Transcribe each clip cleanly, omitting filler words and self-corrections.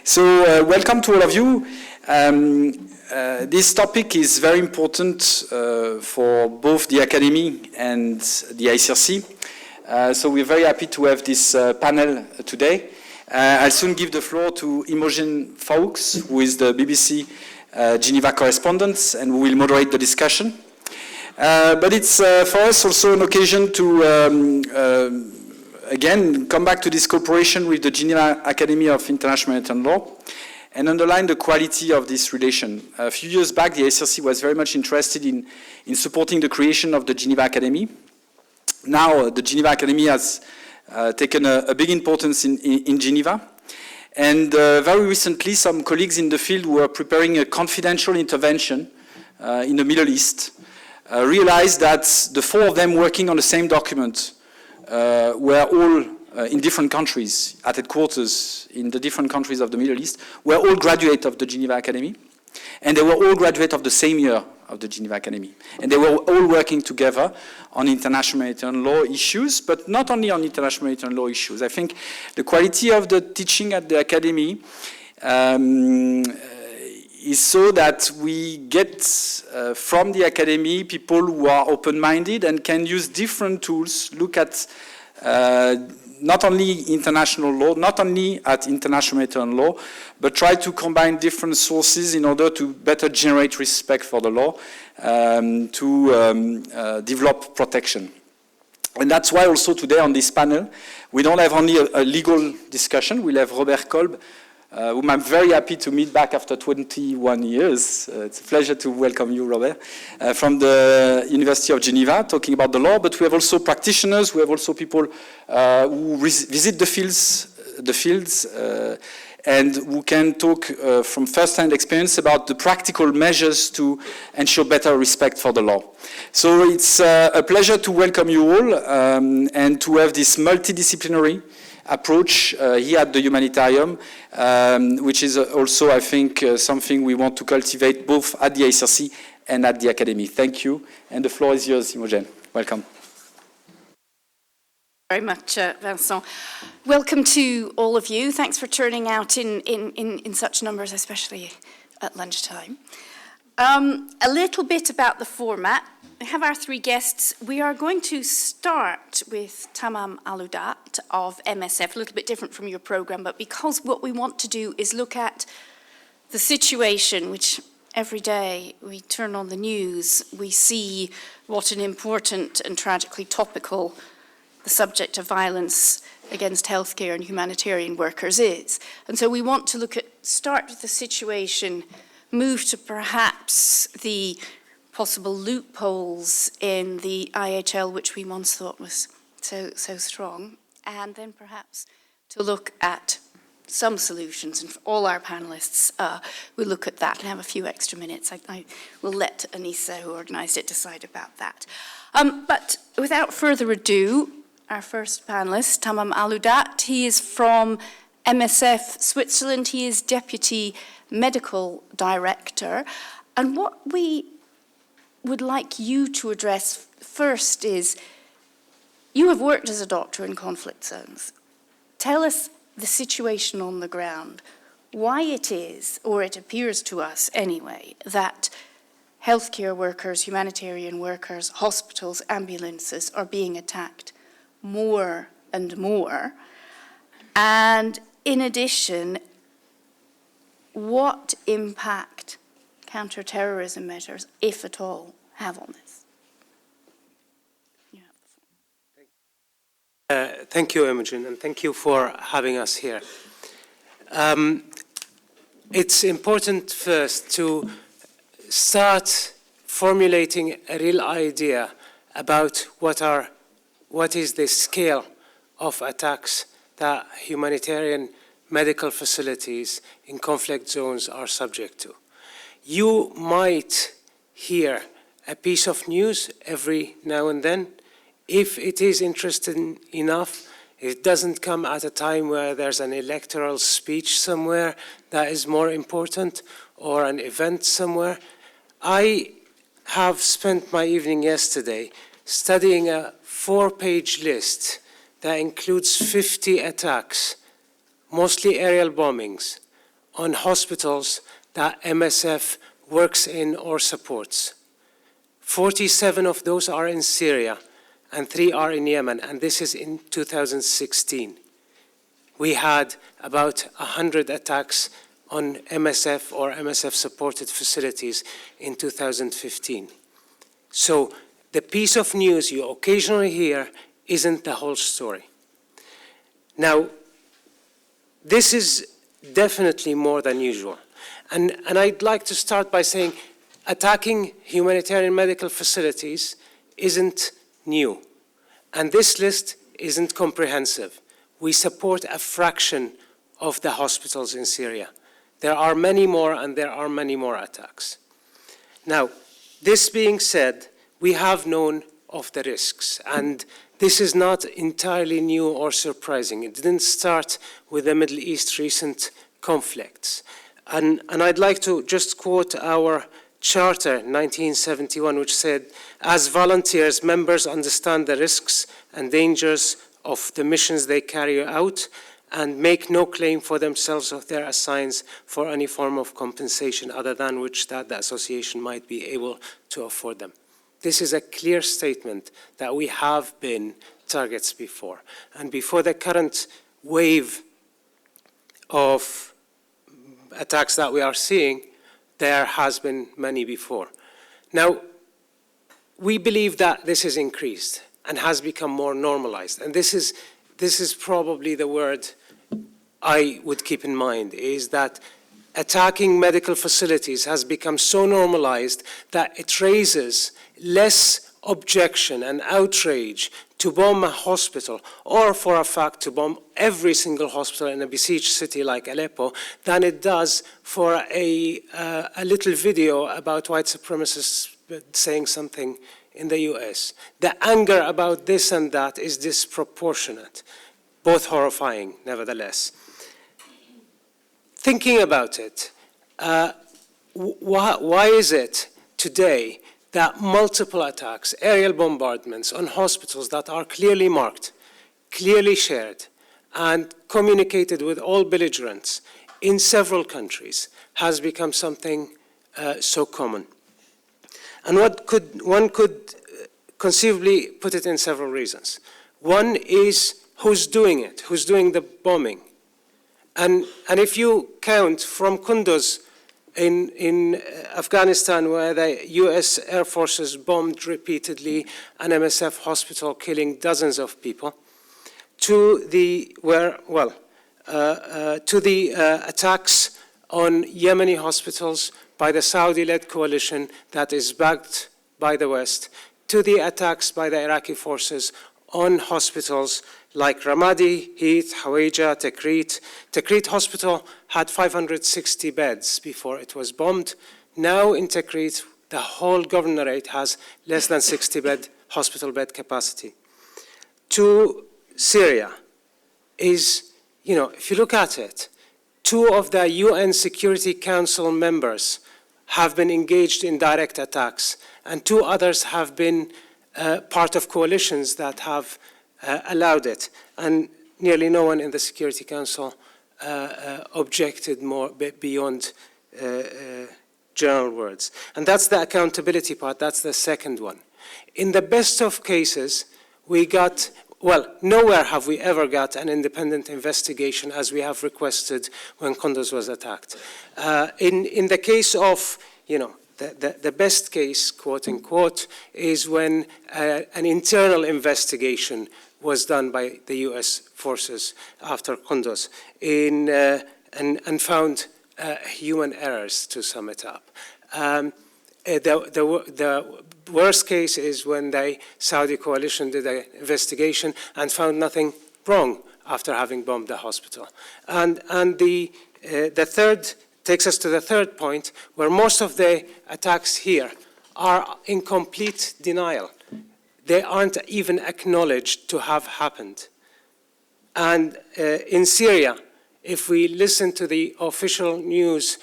So welcome to all of you. This topic is very important for both the Academy and the ICRC. So we're very happy to have this panel today. I'll soon give the floor to Imogen Fawkes, who is the BBC Geneva correspondent, and who will moderate the discussion. But it's for us also an occasion to again, come back to this cooperation with the Geneva Academy of International Humanitarian Law and underline the quality of this relation. A few years back, the ICRC was very much interested in supporting the creation of the Geneva Academy. Now, the Geneva Academy has taken a big importance in Geneva. And very recently, some colleagues in the field who were preparing a confidential intervention in the Middle East realized that the four of them working on the same document were all in different countries, at headquarters in the different countries of the Middle East, were all graduates of the Geneva Academy, and they were all graduates of the same year of the Geneva Academy. And they were all working together on international humanitarian law issues, but not only on international humanitarian law issues. I think the quality of the teaching at the Academy is so that we get from the Academy people who are open-minded and can use different tools, look at not only international law, not only at international humanitarian law, but try to combine different sources in order to better generate respect for the law, to develop protection. And that's why also today on this panel, we don't have only a legal discussion, we'll have Robert Kolb, whom I'm very happy to meet back after 21 years. It's a pleasure to welcome you, Robert, from the University of Geneva, talking about the law, but we have also practitioners, we have also people who visit the fields, and who can talk from first-hand experience about the practical measures to ensure better respect for the law. So it's a pleasure to welcome you all and to have this multidisciplinary approach here at the Humanitarian, which is also, I think, something we want to cultivate both at the ICRC and at the Academy. Thank you. And the floor is yours, Imogen. Welcome. Very much, Vincent. Welcome to all of you. Thanks for turning out in such numbers, especially at lunchtime. A little bit about the format. We have our three guests. We are going to start with Tamam Aloudat of MSF, a little bit different from your program, but because what we want to do is look at the situation, which every day we turn on the news, we see what an important and tragically topical the subject of violence against healthcare and humanitarian workers is. And so we want to start with the situation, move to perhaps the possible loopholes in the IHL, which we once thought was so strong, and then perhaps to look at some solutions. And for all our panelists, we'll look at that and have a few extra minutes. I will let Anissa, who organised it, decide about that. But without further ado, our first panelist, Tamam Aloudat, he is from MSF Switzerland. He is Deputy Medical Director. And what we would like you to address first is, you have worked as a doctor in conflict zones. Tell us the situation on the ground, why it is, or it appears to us anyway, that healthcare workers, humanitarian workers, hospitals, ambulances are being attacked more and more. And in addition, what impact counter-terrorism measures, if at all, have on this? Thank you, Imogen, and thank you for having us here. It's important first to start formulating a real idea about what is the scale of attacks that humanitarian medical facilities in conflict zones are subject to. You might hear a piece of news every now and then. If it is interesting enough, it doesn't come at a time where there's an electoral speech somewhere that is more important, or an event somewhere. I have spent my evening yesterday studying a 4-page list that includes 50 attacks, mostly aerial bombings, on hospitals that MSF works in or supports. 47 of those are in Syria, and 3 are in Yemen, and this is in 2016. We had about 100 attacks on MSF or MSF-supported facilities in 2015. So the piece of news you occasionally hear isn't the whole story. Now, this is definitely more than usual. And I'd like to start by saying attacking humanitarian medical facilities isn't new. And this list isn't comprehensive. We support a fraction of the hospitals in Syria. There are many more, and there are many more attacks. Now, this being said, we have known of the risks, and this is not entirely new or surprising. It didn't start with the Middle East recent conflicts. And I'd like to just quote our Charter 1971, which said, as volunteers, members understand the risks and dangers of the missions they carry out and make no claim for themselves or their assigns for any form of compensation other than which that the association might be able to afford them. This is a clear statement that we have been targets before. And before the current wave of attacks that we are seeing, there has been many before. Now, we believe that this is increased and has become more normalized. And this is probably the word I would keep in mind, is that attacking medical facilities has become so normalized that it raises less objection and outrage to bomb a hospital, or for a fact to bomb every single hospital in a besieged city like Aleppo, than it does for a little video about white supremacists saying something in the US. The anger about this and that is disproportionate, both horrifying, nevertheless. Thinking about it, why is it today that multiple attacks, aerial bombardments on hospitals that are clearly marked, clearly shared, and communicated with all belligerents in several countries has become something so common? And one could conceivably put it in several reasons. One is who's doing it, who's doing the bombing. And if you count from Kunduz in Afghanistan, where the US Air Forces bombed repeatedly an MSF hospital, killing dozens of people, to the attacks on Yemeni hospitals by the Saudi-led coalition that is backed by the West, to the attacks by the Iraqi forces on hospitals like Ramadi, Heath, Haweja, Tikrit. Tikrit Hospital had 560 beds before it was bombed. Now in Tikrit, the whole governorate has less than 60 hospital bed capacity. To Syria is, if you look at it, 2 of the UN Security Council members have been engaged in direct attacks, and 2 others have been part of coalitions that have allowed it, and nearly no one in the Security Council objected more beyond general words. And that's the accountability part. That's the second one. In the best of cases, we got, nowhere have we ever got an independent investigation as we have requested when Kunduz was attacked. In the case of, the best case, quote unquote, is when an internal investigation was done by the US forces after Kunduz and found human errors, to sum it up. The worst case is when the Saudi coalition did an investigation and found nothing wrong after having bombed the hospital. And the third takes us to the third point, where most of the attacks here are in complete denial. They aren't even acknowledged to have happened. And in Syria, if we listen to the official news,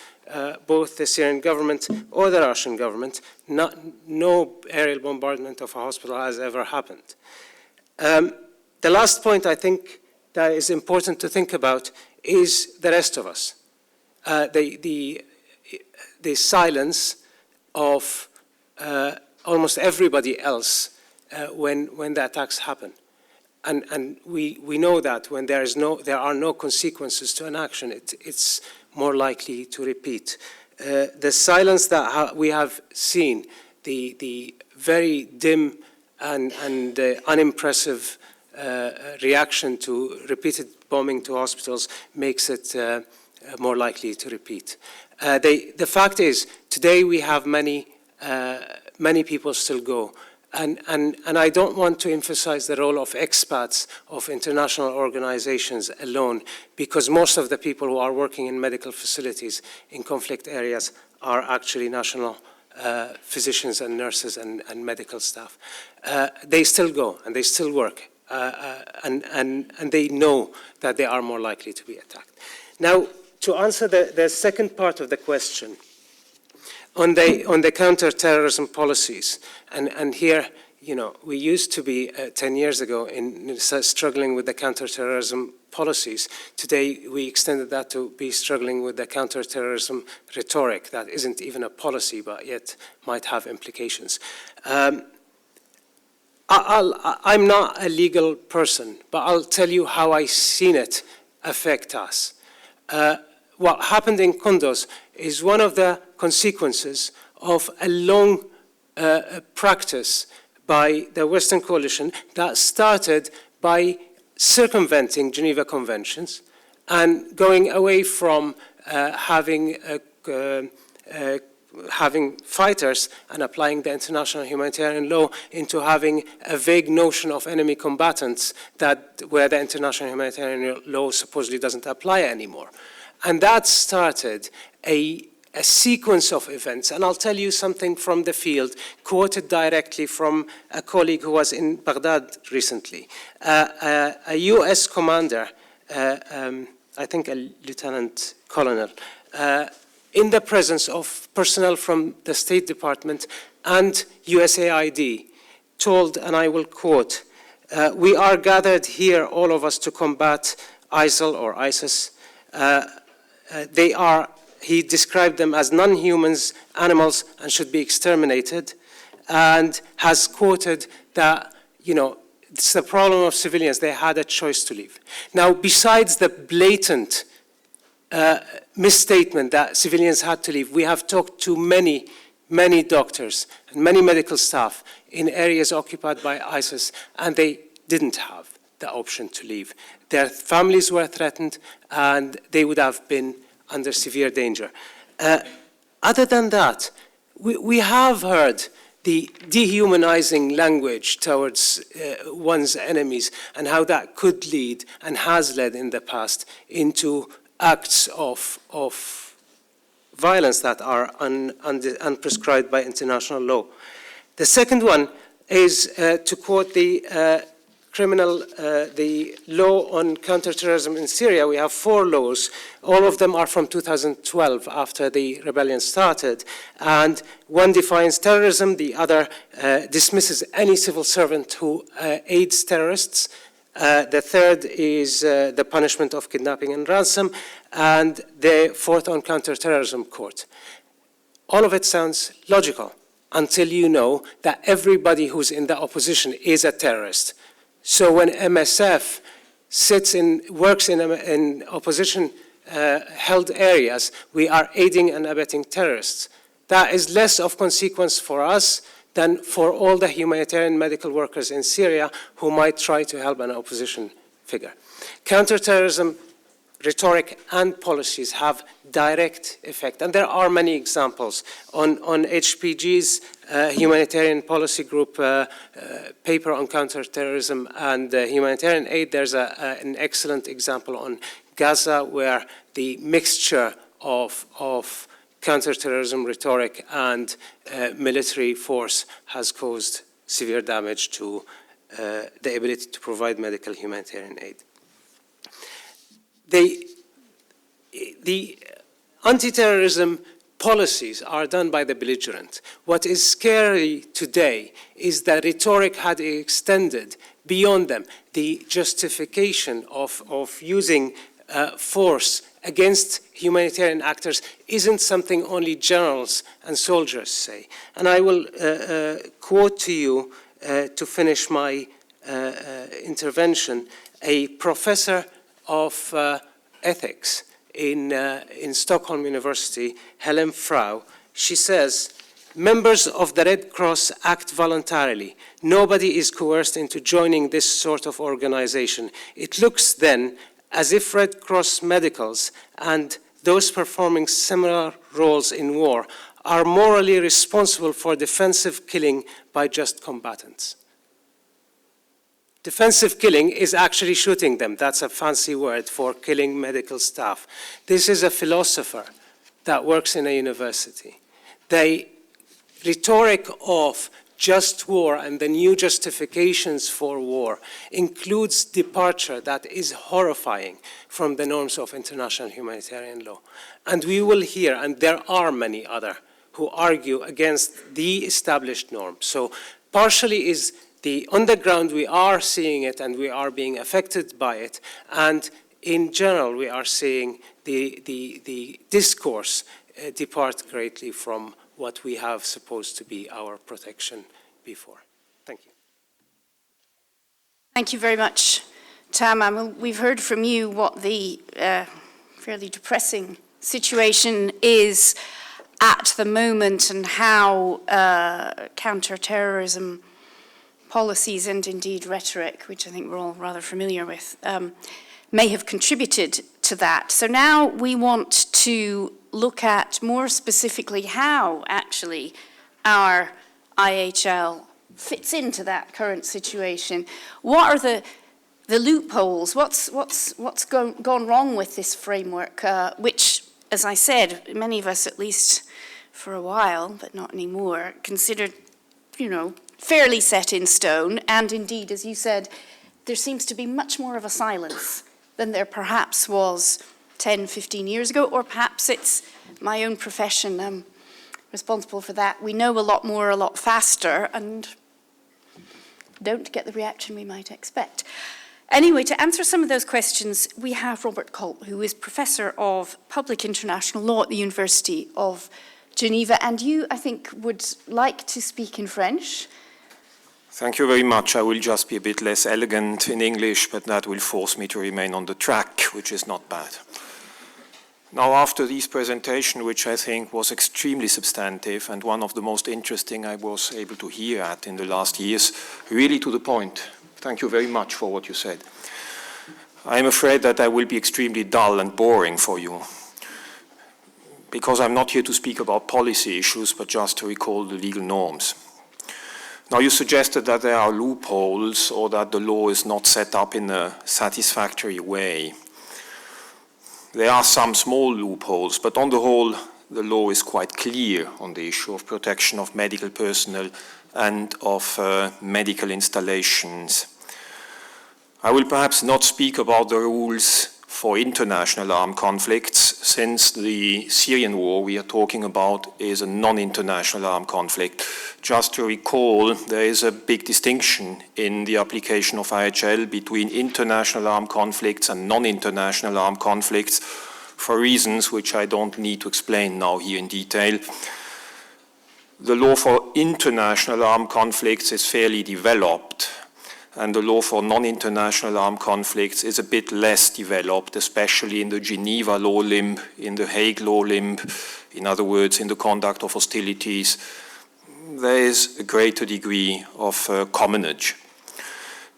both the Syrian government or the Russian government, no aerial bombardment of a hospital has ever happened. The last point I think that is important to think about is the rest of us. the silence of almost everybody else when the attacks happen. And we know that when there are no consequences to an action, it's more likely to repeat. The silence that we have seen, the very dim and unimpressive reaction to repeated bombing to hospitals makes it more likely to repeat. The fact is, today we have many people still go. And I don't want to emphasize the role of expats of international organizations alone, because most of the people who are working in medical facilities in conflict areas are actually national physicians and nurses and medical staff. They still go and they still work, and they know that they are more likely to be attacked. Now, to answer the second part of the question, on the counter-terrorism policies, and here, you know, we used to be 10 years ago in struggling with the counter-terrorism policies. Today, we extended that to be struggling with the counter-terrorism rhetoric that isn't even a policy, but yet might have implications. I'm not a legal person, but I'll tell you how I've seen it affect us. What happened in Kunduz is one of the consequences of a long practice by the Western coalition that started by circumventing Geneva Conventions and going away from having fighters and applying the international humanitarian law into having a vague notion of enemy combatants where the international humanitarian law supposedly doesn't apply anymore. And that started a sequence of events. And I'll tell you something from the field, quoted directly from a colleague who was in Baghdad recently. A US commander, I think a lieutenant colonel, in the presence of personnel from the State Department and USAID, told, and I will quote, "We are gathered here, all of us, to combat ISIL or ISIS. He described them as non-humans, animals, and should be exterminated," and has quoted that, you know, it's the problem of civilians, they had a choice to leave. Now, besides the blatant misstatement that civilians had to leave, we have talked to many doctors and many medical staff in areas occupied by ISIS, and they didn't have the option to leave. Their families were threatened, and they would have been under severe danger. Other than that, we have heard the dehumanizing language towards one's enemies and how that could lead and has led in the past into acts of violence that are unprescribed by international law. The second one is to quote the law on counterterrorism in Syria. We have 4 laws. All of them are from 2012, after the rebellion started. And one defines terrorism, the other dismisses any civil servant who aids terrorists. The third is the punishment of kidnapping and ransom, and the fourth on counterterrorism court. All of it sounds logical until you know that everybody who's in the opposition is a terrorist. So when MSF works in opposition-held areas, we are aiding and abetting terrorists. That is less of consequence for us than for all the humanitarian medical workers in Syria who might try to help an opposition figure. Counterterrorism rhetoric and policies have direct effect, and there are many examples. On HPG's Humanitarian Policy Group paper on counterterrorism and humanitarian aid, there's an excellent example on Gaza where the mixture of counterterrorism rhetoric and military force has caused severe damage to the ability to provide medical humanitarian aid. The anti-terrorism policies are done by the belligerent. What is scary today is that rhetoric had extended beyond them. The justification of using force against humanitarian actors isn't something only generals and soldiers say. And I will quote to you, to finish my intervention, a professor of ethics in Stockholm University, Helen Frau. She says, "Members of the Red Cross act voluntarily. Nobody is coerced into joining this sort of organization. It looks then as if Red Cross medicals and those performing similar roles in war are morally responsible for defensive killing by just combatants." Defensive killing is actually shooting them. That's a fancy word for killing medical staff. This is a philosopher that works in a university. The rhetoric of just war and the new justifications for war includes departure that is horrifying from the norms of international humanitarian law. And we will hear, and there are many others, who argue against the established norm. So partially is on the ground we are seeing it and we are being affected by it, and in general we are seeing the discourse depart greatly from what we have supposed to be our protection before. Thank you. Thank you very much, Tam. We've heard from you what the fairly depressing situation is at the moment and how counter-terrorism policies and indeed rhetoric, which I think we're all rather familiar with, may have contributed to that. So now we want to look at more specifically how actually our IHL fits into that current situation. What are the loopholes? What's gone wrong with this framework, which, as I said, many of us, at least for a while, but not anymore, considered, fairly set in stone, and indeed, as you said, there seems to be much more of a silence than there perhaps was 10, 15 years ago, or perhaps it's my own profession responsible for that. We know a lot more, a lot faster, and don't get the reaction we might expect. Anyway, to answer some of those questions, we have Robert Culp, who is Professor of Public International Law at the University of Geneva, and you, I think, would like to speak in French. Thank you very much. I will just be a bit less elegant in English, but that will force me to remain on the track, which is not bad. Now, after this presentation, which I think was extremely substantive and one of the most interesting I was able to hear at in the last years, really to the point. Thank you very much for what you said. I am afraid that I will be extremely dull and boring for you, because I'm not here to speak about policy issues, but just to recall the legal norms. Now, you suggested that there are loopholes or that the law is not set up in a satisfactory way. There are some small loopholes, but on the whole, the law is quite clear on the issue of protection of medical personnel and of medical installations. I will perhaps not speak about the rules for international armed conflicts, since the Syrian war we are talking about is a non-international armed conflict. Just to recall, there is a big distinction in the application of IHL between international armed conflicts and non-international armed conflicts, for reasons which I don't need to explain now here in detail. The law for international armed conflicts is fairly developed, and the law for non-international armed conflicts is a bit less developed, especially in the Geneva law limb, in the Hague law limb, in other words, in the conduct of hostilities. There is a greater degree of commonage.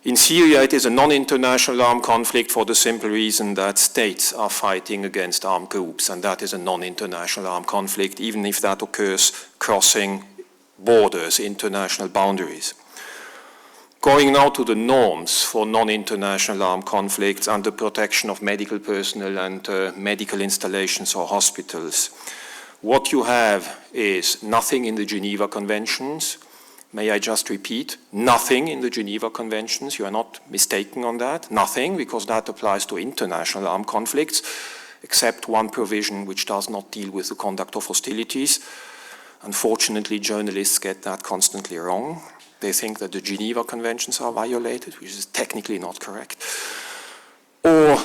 In Syria, it is a non-international armed conflict for the simple reason that states are fighting against armed groups, and that is a non-international armed conflict, even if that occurs crossing borders, international boundaries. Going now to the norms for non-international armed conflicts and the protection of medical personnel and medical installations or hospitals. What you have is nothing in the Geneva Conventions. May I just repeat? Nothing in the Geneva Conventions. You are not mistaken on that. Nothing, because that applies to international armed conflicts, except one provision which does not deal with the conduct of hostilities. Unfortunately, journalists get that constantly wrong. They think that the Geneva Conventions are violated, which is technically not correct. Or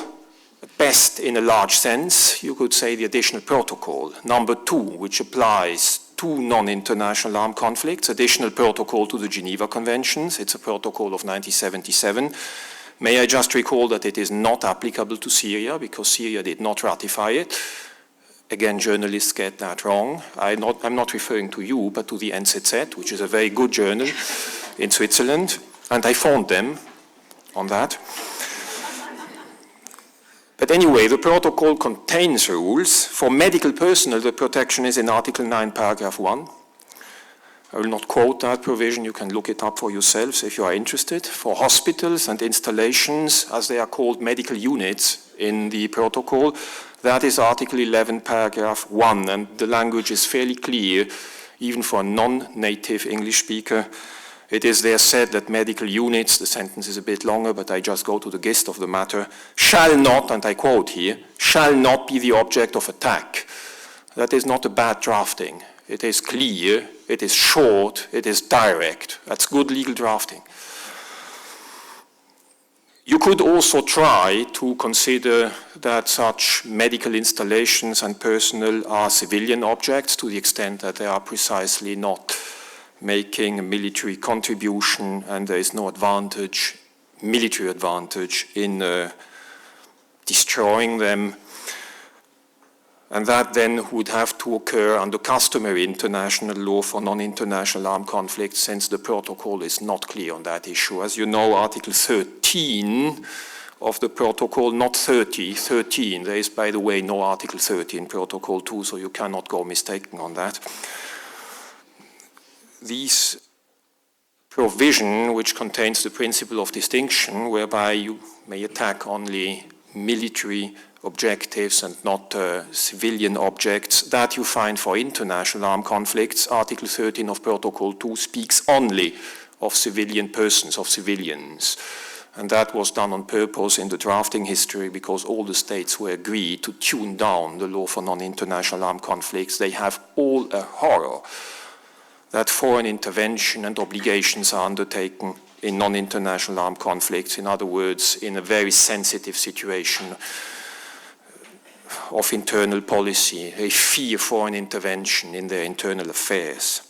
At best, in a large sense, you could say the additional protocol. Number 2, which applies to non-international armed conflicts, additional protocol to the Geneva Conventions. It's a protocol of 1977. May I just recall that it is not applicable to Syria because Syria did not ratify it. Again, journalists get that wrong. I'm not referring to you, but to the NZZ, which is a very good journal in Switzerland, and I phoned them on that. But anyway, the protocol contains rules. For medical personnel, the protection is in Article 9, paragraph 1. I will not quote that provision. You can look it up for yourselves if you are interested. For hospitals and installations, as they are called medical units in the protocol, that is Article 11, paragraph 1. And the language is fairly clear, even for a non-native English speaker. It is there said that medical units, the sentence is a bit longer, but I just go to the gist of the matter, shall not, and I quote here, shall not be the object of attack. That is not a bad drafting. It is clear, it is short, it is direct. That's good legal drafting. You could also try to consider that such medical installations and personnel are civilian objects to the extent that they are precisely not making a military contribution and there is no advantage, military advantage in destroying them. And that then would have to occur under customary international law for non-international armed conflicts, since the protocol is not clear on that issue. As you know, Article 13 of the protocol, not 30, 13. There is, by the way, no Article 30 in Protocol 2, so you cannot go mistaken on that. This provision, which contains the principle of distinction, whereby you may attack only military objectives and not civilian objects, that you find for international armed conflicts. Article 13 of Protocol 2 speaks only of civilian persons, of civilians. And that was done on purpose in the drafting history because all the states were agreed to tune down the law for non-international armed conflicts. They have all a horror that foreign intervention and obligations are undertaken in non-international armed conflicts. In other words, in a very sensitive situation of internal policy. They fear foreign intervention in their internal affairs.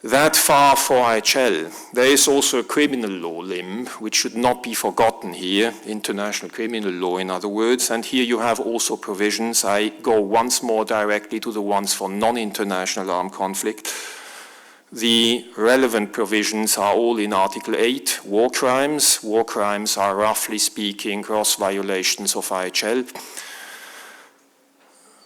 That far for IHL. There is also a criminal law limb, which should not be forgotten here, international criminal law in other words, and here you have also provisions. I go once more directly to the ones for non-international armed conflict. The relevant provisions are all in Article 8, war crimes. War crimes are, roughly speaking, gross violations of IHL.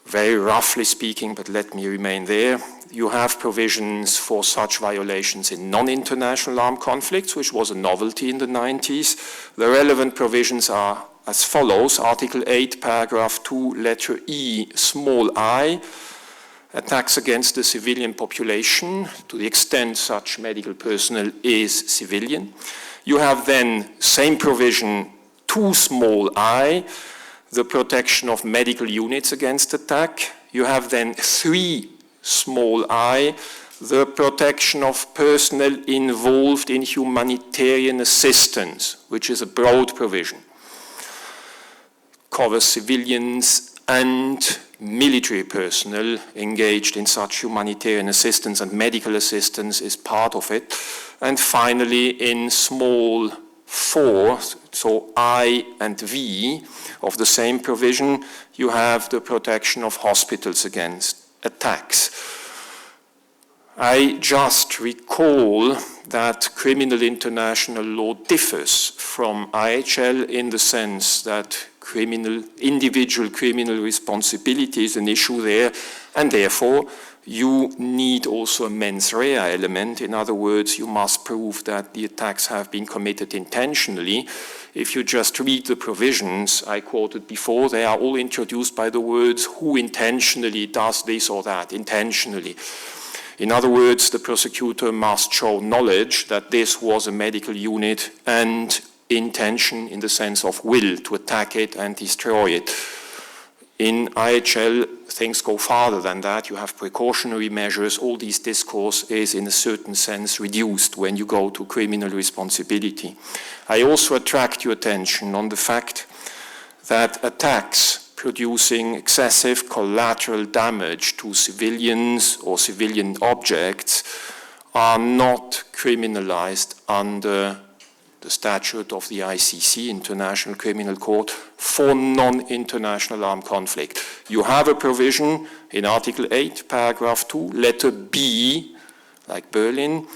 Very roughly speaking, but let me remain there. You have provisions for such violations in non-international armed conflicts, which was a novelty in the 90s. The relevant provisions are as follows. Article 8, paragraph 2, letter E, small I, attacks against the civilian population, to the extent such medical personnel is civilian. You have then, same provision, 2, small I, the protection of medical units against attack. You have then 3, small I, the protection of personnel involved in humanitarian assistance, which is a broad provision. Covers civilians and military personnel engaged in such humanitarian assistance, and medical assistance is part of it. And finally, in small 4, so I and V of the same provision, you have the protection of hospitals against attacks. I just recall that criminal international law differs from IHL in the sense that individual criminal responsibility is an issue there, and therefore you need also a mens rea element. In other words, you must prove that the attacks have been committed intentionally. If you just read the provisions I quoted before, they are all introduced by the words who intentionally does this or that, intentionally. In other words, the prosecutor must show knowledge that this was a medical unit and intention in the sense of will to attack it and destroy it. In IHL, things go farther than that. You have precautionary measures. All these discourse is in a certain sense reduced when you go to criminal responsibility. I also attract your attention on the fact that attacks producing excessive collateral damage to civilians or civilian objects are not criminalized under the statute of the ICC, International Criminal Court, for non-international armed conflict. You have a provision in Article 8, paragraph 2, letter B, like Berlin,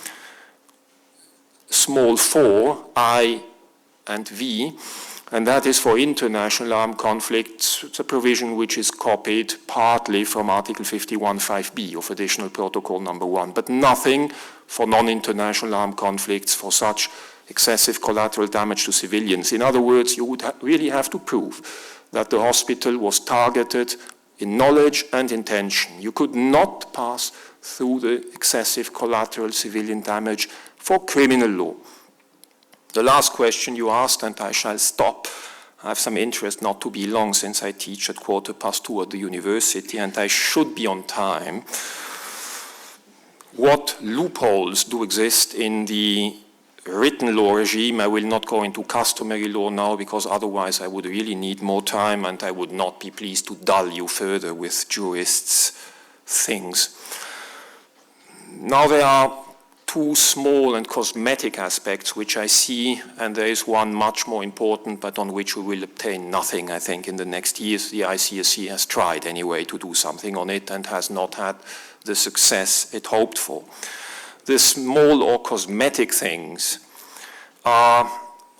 small 4, I and V, and that is for international armed conflicts. It's a provision which is copied partly from Article 51.5b of Additional Protocol number 1, but nothing for non-international armed conflicts for such excessive collateral damage to civilians. In other words, you would really have to prove that the hospital was targeted in knowledge and intention. You could not pass through the excessive collateral civilian damage for criminal law. The last question you asked, and I shall stop. I have some interest not to be long since I teach at 2:15 at the university and I should be on time. What loopholes do exist in the written law regime? I will not go into customary law now because otherwise I would really need more time and I would not be pleased to dull you further with jurists' things. Now there are two small and cosmetic aspects which I see, and there is one much more important, but on which we will obtain nothing, I think, in the next years. The ICSC has tried anyway to do something on it and has not had the success it hoped for. The small or cosmetic things are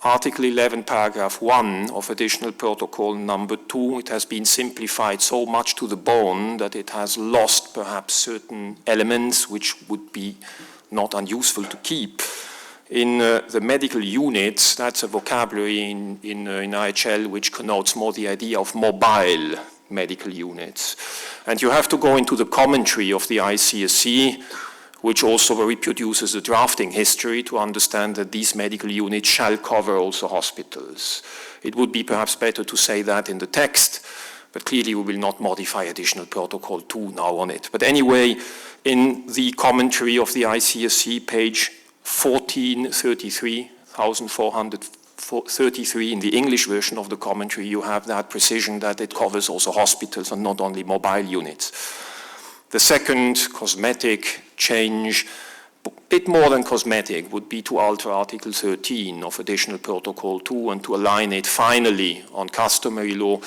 Article 11, paragraph 1 of Additional Protocol number 2. It has been simplified so much to the bone that it has lost perhaps certain elements which would be not unuseful to keep. In the medical units, that's a vocabulary in IHL which connotes more the idea of mobile medical units. And you have to go into the commentary of the ICSC, which also reproduces the drafting history, to understand that these medical units shall cover also hospitals. It would be perhaps better to say that in the text, but clearly we will not modify Additional Protocol 2 now on it. But anyway, in the commentary of the ICSC, page 1433, 1433, in the English version of the commentary, you have that precision that it covers also hospitals and not only mobile units. The second cosmetic change, a bit more than cosmetic, would be to alter Article 13 of Additional Protocol 2 and to align it finally on customary law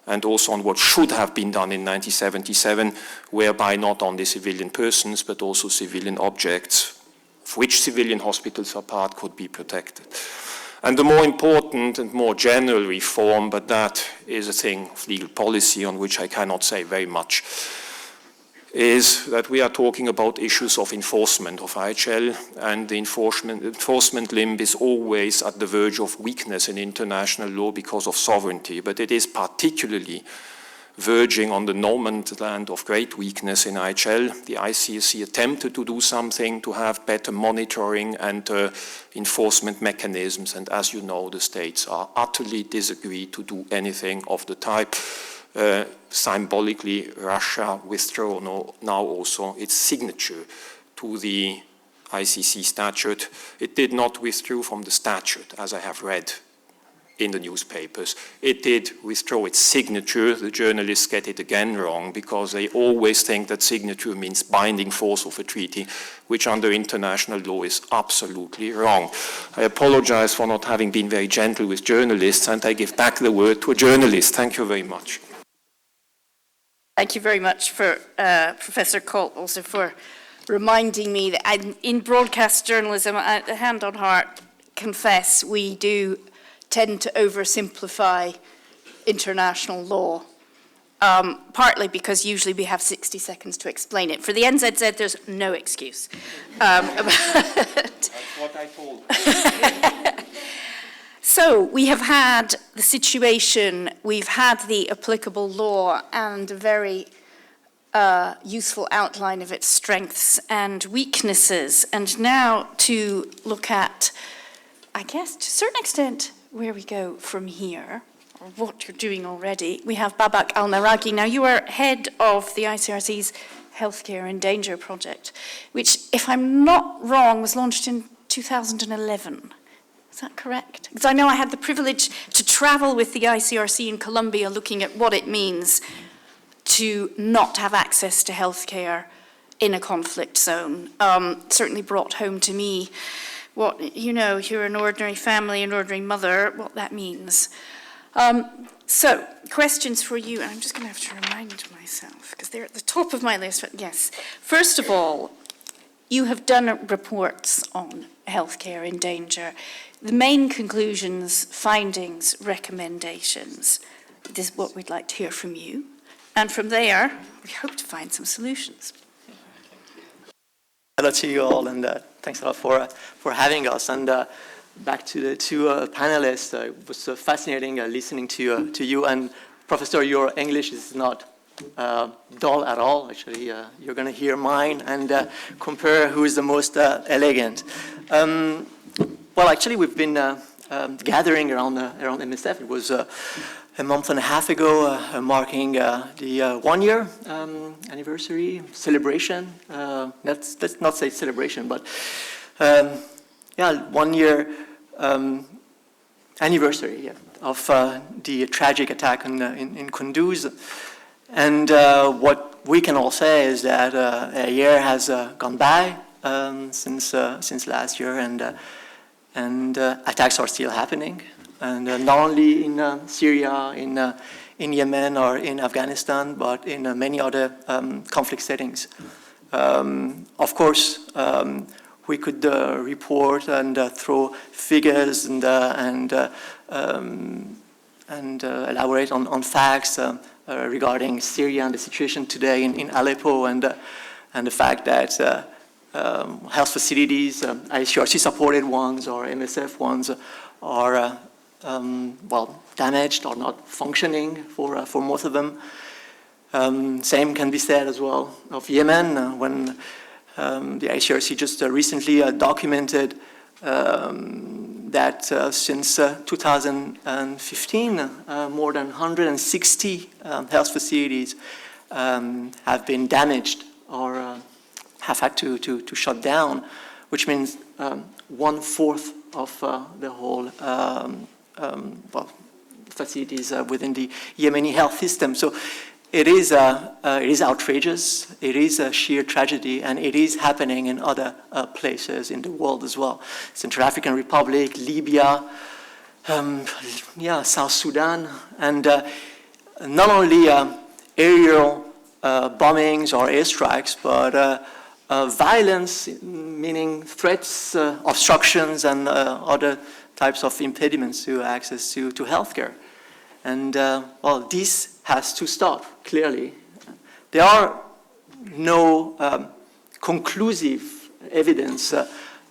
and also on what should have been done in 1977, whereby not only civilian persons, but also civilian objects, of which civilian hospitals are part, could be protected. And the more important and more general reform, but that is a thing of legal policy on which I cannot say very much, is that we are talking about issues of enforcement of IHL, and the enforcement limb is always at the verge of weakness in international law because of sovereignty, but it is particularly verging on the no man's land of great weakness in IHL. The ICSC attempted to do something to have better monitoring and enforcement mechanisms, and as you know, the states are utterly disagreed to do anything of the type. Symbolically, Russia withdrew now also its signature to the ICC statute. It did not withdraw from the statute, as I have read in the newspapers. It did withdraw its signature. The journalists get it again wrong because they always think that signature means binding force of a treaty, which under international law is absolutely wrong. I apologize for not having been very gentle with journalists, and I give back the word to a journalist. Thank you very much. Thank you very much for Professor Colt, also for reminding me that in broadcast journalism, hand on heart, confess, we do tend to oversimplify international law, partly because usually we have 60 seconds to explain it. For the NZZ, there's no excuse. That's what I told. So we have had the situation, we've had the applicable law and a very useful outline of its strengths and weaknesses. And now to look at, I guess, to a certain extent, where we go from here, or what you're doing already. We have Babak Al-Naraghi. Now you are head of the ICRC's Healthcare in Danger project, which, if I'm not wrong, was launched in 2011. Is that correct? Because I know I had the privilege to travel with the ICRC in Colombia looking at what it means to not have access to healthcare in a conflict zone. Certainly brought home to me what, you know, if you're an ordinary family, an ordinary mother, what that means. So, questions for you, and I'm just going to have to remind myself, because they're at the top of my list, but yes. First of all, you have done reports on healthcare in danger. The main conclusions, findings, recommendations, this is what we'd like to hear from you. And from there, we hope to find some solutions. Hello to you all, and thanks a lot for having us. And back to the two panelists, it was fascinating listening to you. And Professor, your English is not dull at all. Actually, you're going to hear mine and compare who is the most elegant. Well, actually, we've been gathering around MSF. It was a month and a half ago, marking the 1 year anniversary celebration. Let's not say celebration, but yeah, 1 year anniversary of the tragic attack in Kunduz. And what we can all say is that a year has gone by since last year, and attacks are still happening. And not only in Syria, in Yemen, or in Afghanistan, but in many other conflict settings. Of course, we could report and throw figures and elaborate on facts regarding Syria and the situation today in Aleppo, and the fact that health facilities, ICRC supported ones or MSF ones, are well, damaged or not functioning for most of them. Same can be said as well of Yemen, when the ICRC just recently documented that since 2015, more than 160 health facilities have been damaged or have had to shut down, which means 1/4 of the whole well, facilities within the Yemeni health system. So it is outrageous, it is a sheer tragedy, and it is happening in other places in the world as well. Central African Republic, Libya, yeah, South Sudan, and not only aerial bombings or airstrikes, but violence, meaning threats, obstructions, and other types of impediments to access to healthcare. And well, this has to stop, clearly. There are no conclusive evidence,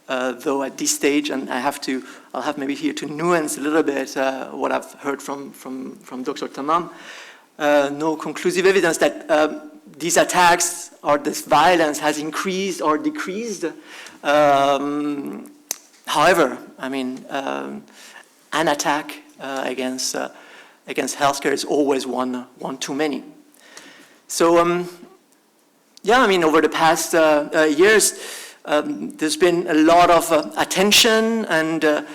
though, at this stage, and I'll have maybe here to nuance a little bit what I've heard from Dr. Tamam. No conclusive evidence that these attacks or this violence has increased or decreased. However, I mean, an attack against healthcare is always one too many. So, yeah, I mean, over the past years, there's been a lot of attention and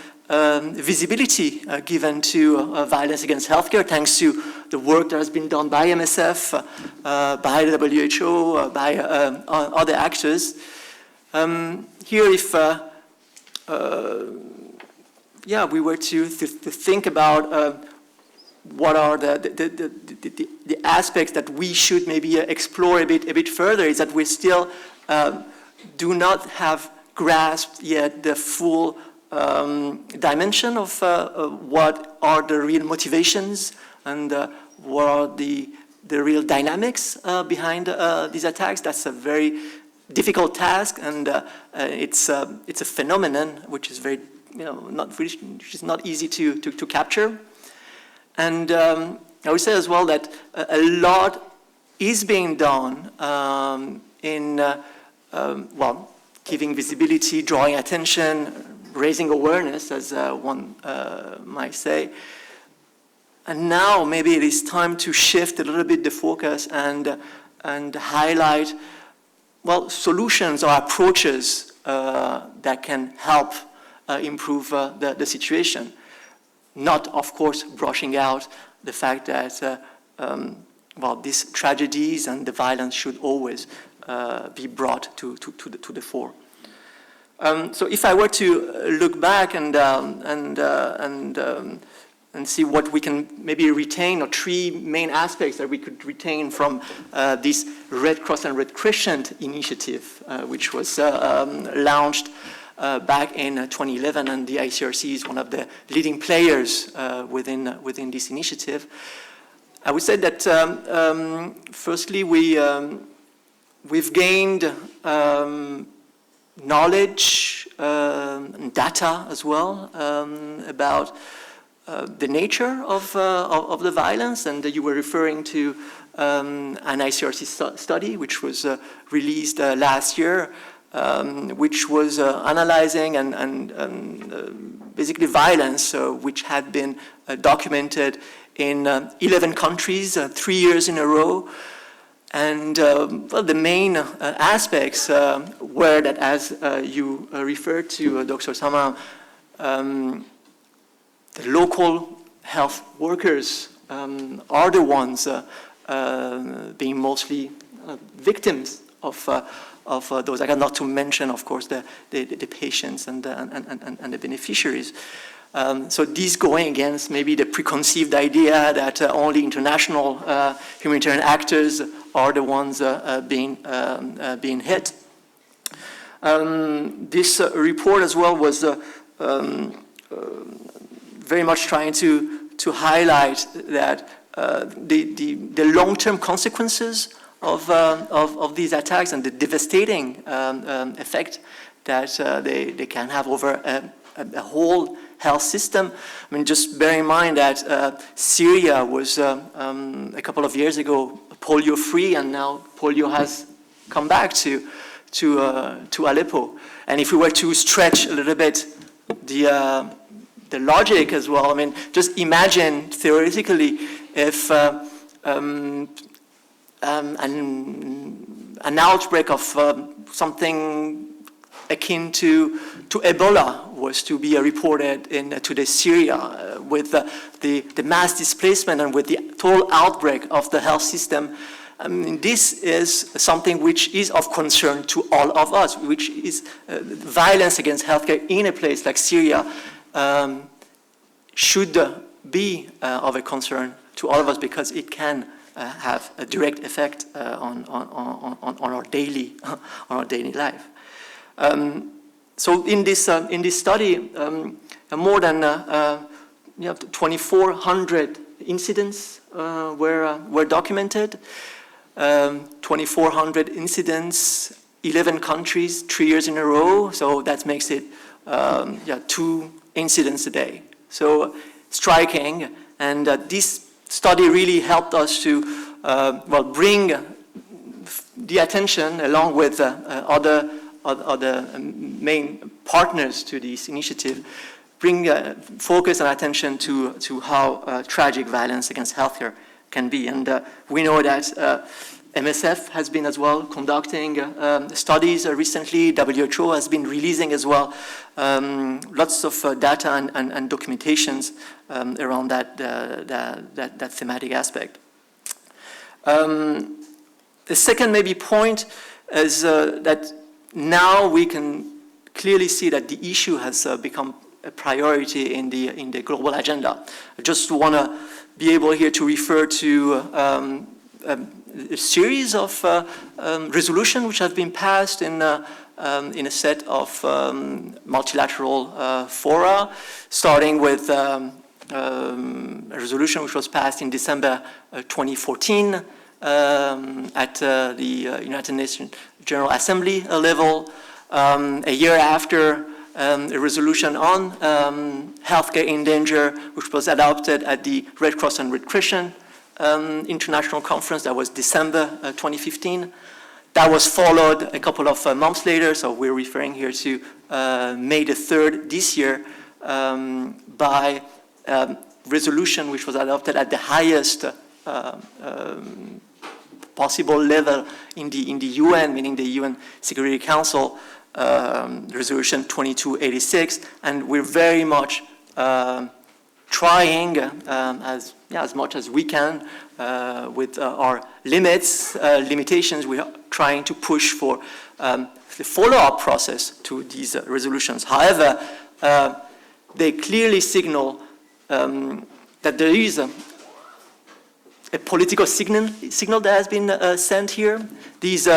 visibility given to violence against healthcare, thanks to the work that has been done by MSF, by the WHO, by other actors. Here, if yeah, we were to think about what are the aspects that we should maybe explore a bit further, is that we still do not have grasped yet the full dimension of what are the real motivations and what are the real dynamics behind these attacks. That's a very difficult task, and it's a phenomenon which is very, which is not easy to capture. And I would say as well that a lot is being done in well, giving visibility, drawing attention, raising awareness, as one might say. And now maybe it is time to shift a little bit the focus and highlight, well, solutions or approaches that can help improve the situation. Not, of course, brushing out the fact that well, these tragedies and the violence should always be brought to the fore. So if I were to look back and see what we can maybe retain, or three main aspects that we could retain from this Red Cross and Red Crescent initiative, which was launched back in 2011, and the ICRC is one of the leading players within this initiative. I would say that firstly we've gained knowledge and data as well about the nature of the violence, and you were referring to an ICRC study which was released last year, which was analyzing and basically violence which had been documented in 11 countries 3 years in a row. And well, the main aspects were that, as you referred to, Dr. Sama, the local health workers are the ones being mostly victims of those. I got not to mention, of course, the patients and the beneficiaries. So these going against maybe the preconceived idea that only international humanitarian actors are the ones being hit. This report as well was very much trying to highlight that the long-term consequences of these attacks and the devastating effect that they can have over a whole health system. I mean, just bear in mind that Syria was a couple of years ago polio-free, and now polio has come back to Aleppo. And if we were to stretch a little bit the logic as well, I mean, just imagine theoretically if an outbreak of something akin to Ebola was to be reported in today's Syria with the mass displacement and with the total outbreak of the health system. I mean, this is something which is of concern to all of us, which is violence against healthcare in a place like Syria should be of a concern to all of us, because it can have a direct effect on our daily life. So in this study, more than 2,400 incidents were documented. 2,400 incidents, 11 countries, 3 years in a row. So that makes it 2 incidents a day. So striking, and this study really helped us to bring the attention, along with other main partners to this initiative, bring focus and attention to how tragic violence against healthcare can be. And we know that MSF has been as well conducting studies recently. WHO has been releasing as well lots of data and documentations around that thematic aspect. The second maybe point is that now we can clearly see that the issue has become a priority in the global agenda. I just want to be able here to refer to a series of resolutions which have been passed in a set of multilateral fora, starting with a resolution which was passed in December 2014 at the United Nations General Assembly level. A year after, a resolution on healthcare in danger, which was adopted at the Red Cross and Red Crescent International Conference. That was December 2015. That was followed a couple of months later, so we're referring here to May the 3rd this year, by resolution which was adopted at the highest possible level in the UN, meaning the UN Security Council, Resolution 2286, and we're very much trying as much as we can with our limitations. We are trying to push for the follow-up process to these resolutions. However, they clearly signal that there is a political signal that has been sent here. These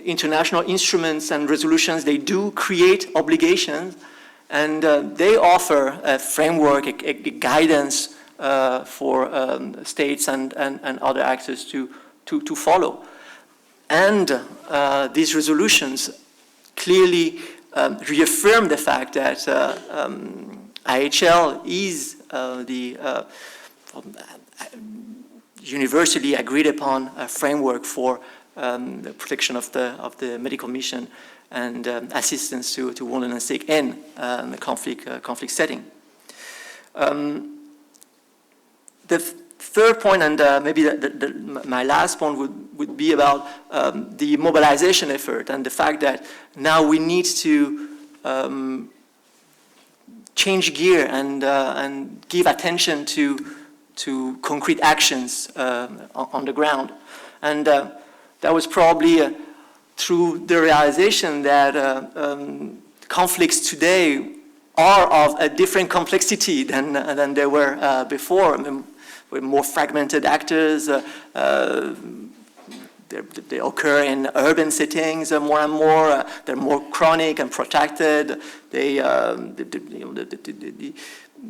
international instruments and resolutions, they do create obligations, and they offer a framework, a guidance for states and other actors to follow. And these resolutions clearly reaffirm the fact that IHL is the universally agreed upon framework for the protection of the medical mission and assistance to wounded and sick in the conflict setting. The third point, and maybe my last point, would be about the mobilization effort and the fact that now we need to change gear and give attention to concrete actions on the ground. And that was probably through the realization that conflicts today are of a different complexity than they were before. I mean, we're more fragmented actors. They occur in urban settings more and more. They're more chronic and protracted.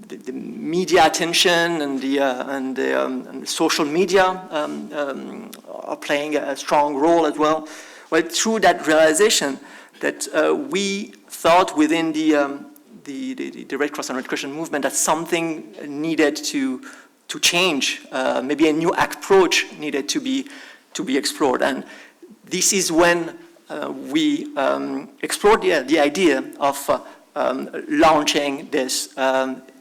The media attention and the social media are playing a strong role as well. Well, through that realization that we thought within the Red Cross and Red Crescent movement that something needed to change, maybe a new approach needed to be explored. And this is when we explored the idea of launching this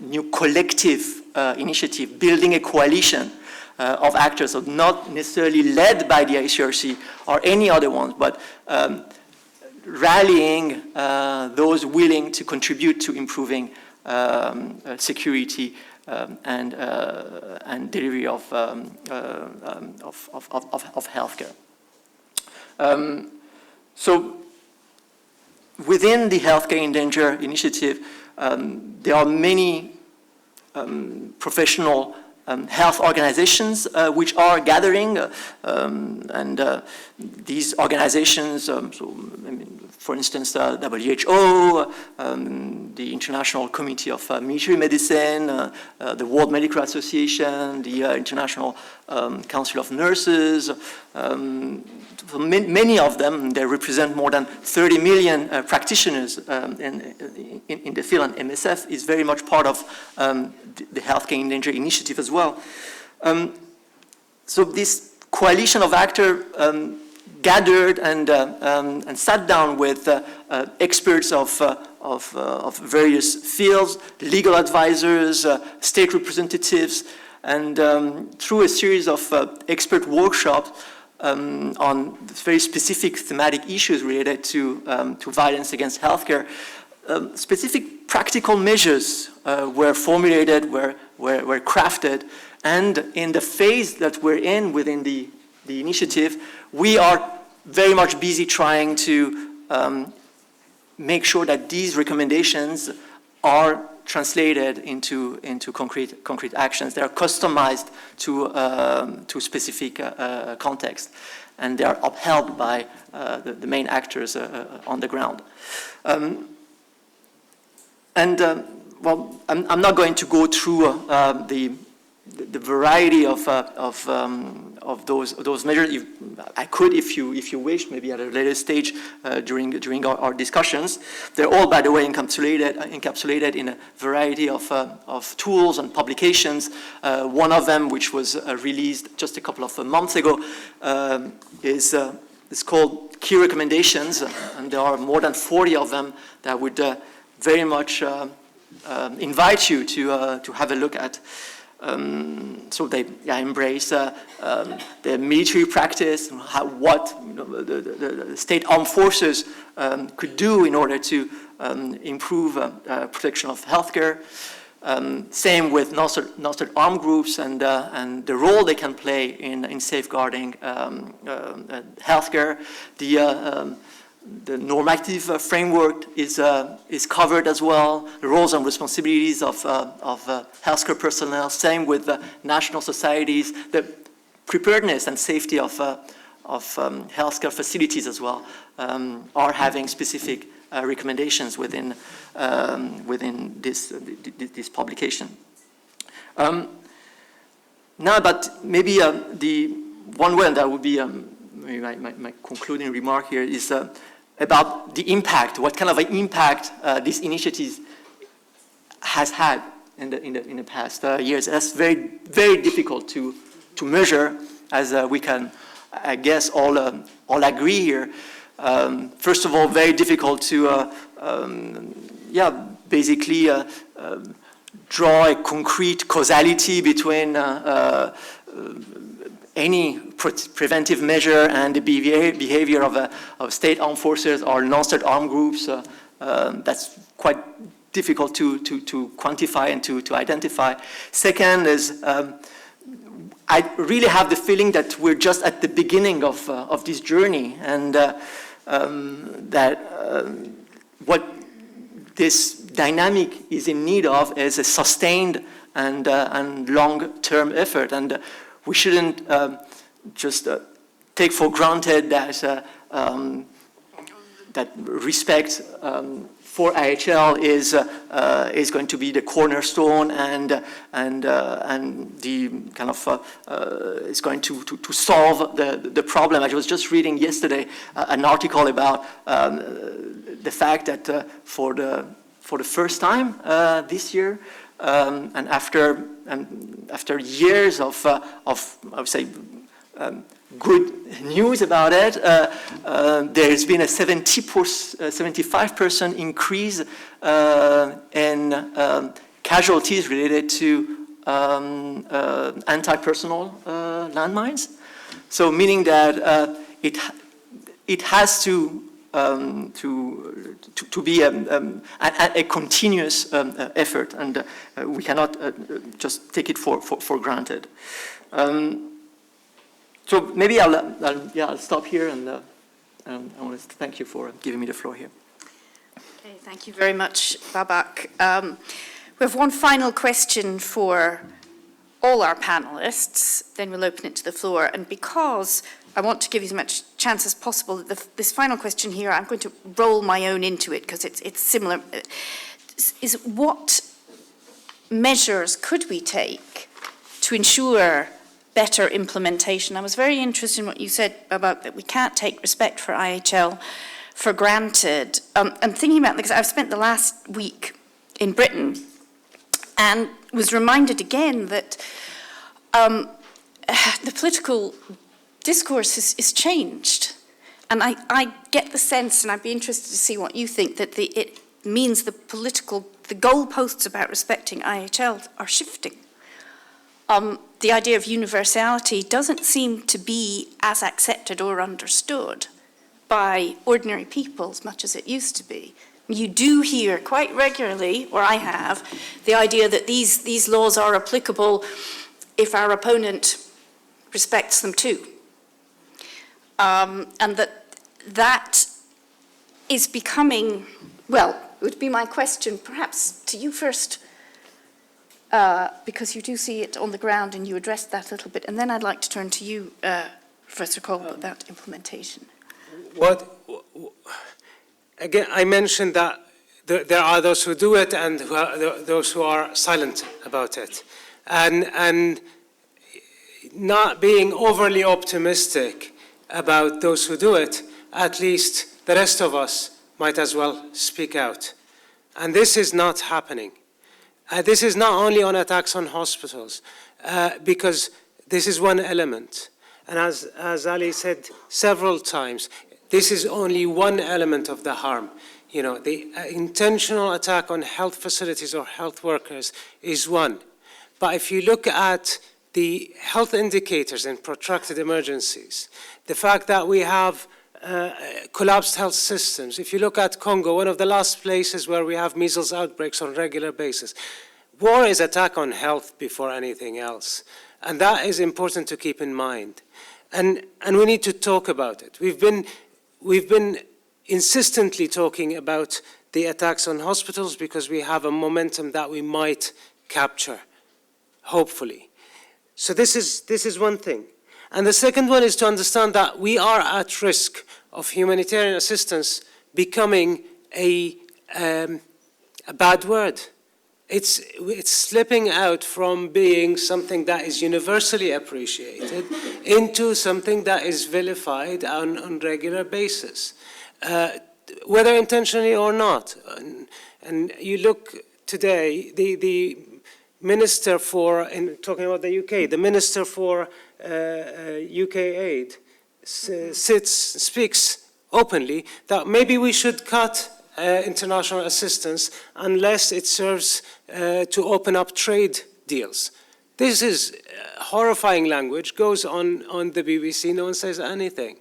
new collective initiative, building a coalition of actors, so not necessarily led by the ICRC or any other ones, but rallying those willing to contribute to improving security and delivery of healthcare. So within the Healthcare in Danger initiative, there are many professional health organizations which are gathering, and these organizations, so I mean, for instance, WHO, the International Committee of Military Medicine, the World Medical Association, the International Council of Nurses, many of them, they represent more than 30 million practitioners in the field, and MSF is very much part of the Healthcare in Danger initiative as well. So this coalition of actors gathered and sat down with experts of various fields, legal advisors, state representatives, and through a series of expert workshops on very specific thematic issues related to violence against healthcare, specific practical measures were formulated, were crafted, and in the phase that we're in within the initiative, we are very much busy trying to make sure that these recommendations are translated into concrete actions. They are customized to specific context, and they are upheld by the main actors on the ground. Well, I'm not going to go through the variety of those measures. I could, if you wish, maybe at a later stage during our discussions. They're all, by the way, encapsulated in a variety of tools and publications. One of them, which was released just a couple of months ago, is called Key Recommendations, and there are more than 40 of them that would very much invite you to have a look at. so they embrace the military practice, what the state armed forces could do in order to improve protection of healthcare. Same with non-state armed groups and the role they can play in safeguarding healthcare. The normative framework is covered as well. The roles and responsibilities of healthcare personnel. Same with national societies. The preparedness and safety of healthcare facilities as well are having specific recommendations within this publication. Now, but maybe the one way that would be maybe my concluding remark here is about the impact. What kind of an impact this initiative has had in the past years? That's very difficult to measure, as we can, I guess, all agree here. First of all, very difficult to, basically draw a concrete causality between any preventive measure and the behavior of state armed forces or non-state armed groups. That's quite difficult to quantify and to identify. Second is, I really have the feeling that we're just at the beginning of this journey, and what this dynamic is in need of is a sustained and long-term effort, and we shouldn't just take for granted that that respect for IHL is going to be the cornerstone and the kind of is going to solve the problem. I was just reading yesterday an article about the fact that for the first time this year, and after years of I would say good news about it, there's been a 75% increase in casualties related to anti-personnel landmines. So meaning that it has to be a continuous effort, and we cannot just take it for granted. So maybe I'll stop here, and I want to thank you for giving me the floor here. Okay, thank you very much, Babak. We have one final question for all our panelists, then we'll open it to the floor. And because I want to give you as much chance as possible, this final question here, I'm going to roll my own into it because it's similar, is what measures could we take to ensure better implementation? I was very interested in what you said about that we can't take respect for IHL for granted. I'm thinking about this, I've spent the last week in Britain and was reminded again that the political discourse is changed. And I get the sense, and I'd be interested to see what you think, that it means the goalposts about respecting IHL are shifting. The idea of universality doesn't seem to be as accepted or understood by ordinary people as much as it used to be. You do hear quite regularly, or I have, the idea that these laws are applicable if our opponent respects them too. And that is becoming, well, it would be my question perhaps to you first, because you do see it on the ground and you addressed that a little bit, and then I'd like to turn to you, Professor Kolb, about implementation. Again, I mentioned that there are those who do it and those who are silent about it. And not being overly optimistic about those who do it, at least the rest of us might as well speak out. And this is not happening. This is not only on attacks on hospitals, because this is one element. And as Ali said several times, this is only one element of the harm. You know, the intentional attack on health facilities or health workers is one. But if you look at the health indicators in protracted emergencies, the fact that we have collapsed health systems. If you look at Congo, one of the last places where we have measles outbreaks on a regular basis, war is attack on health before anything else. And that is important to keep in mind. And we need to talk about it. We've been insistently talking about the attacks on hospitals because we have a momentum that we might capture, hopefully. So this is one thing. And the second one is to understand that we are at risk of humanitarian assistance becoming a bad word. It's slipping out from being something that is universally appreciated into something that is vilified on a regular basis, whether intentionally or not. And you look today, the Minister for, talking about the UK, the Minister for UK aid speaks openly that maybe we should cut international assistance unless it serves to open up trade deals. This is horrifying language, goes on the BBC, no one says anything.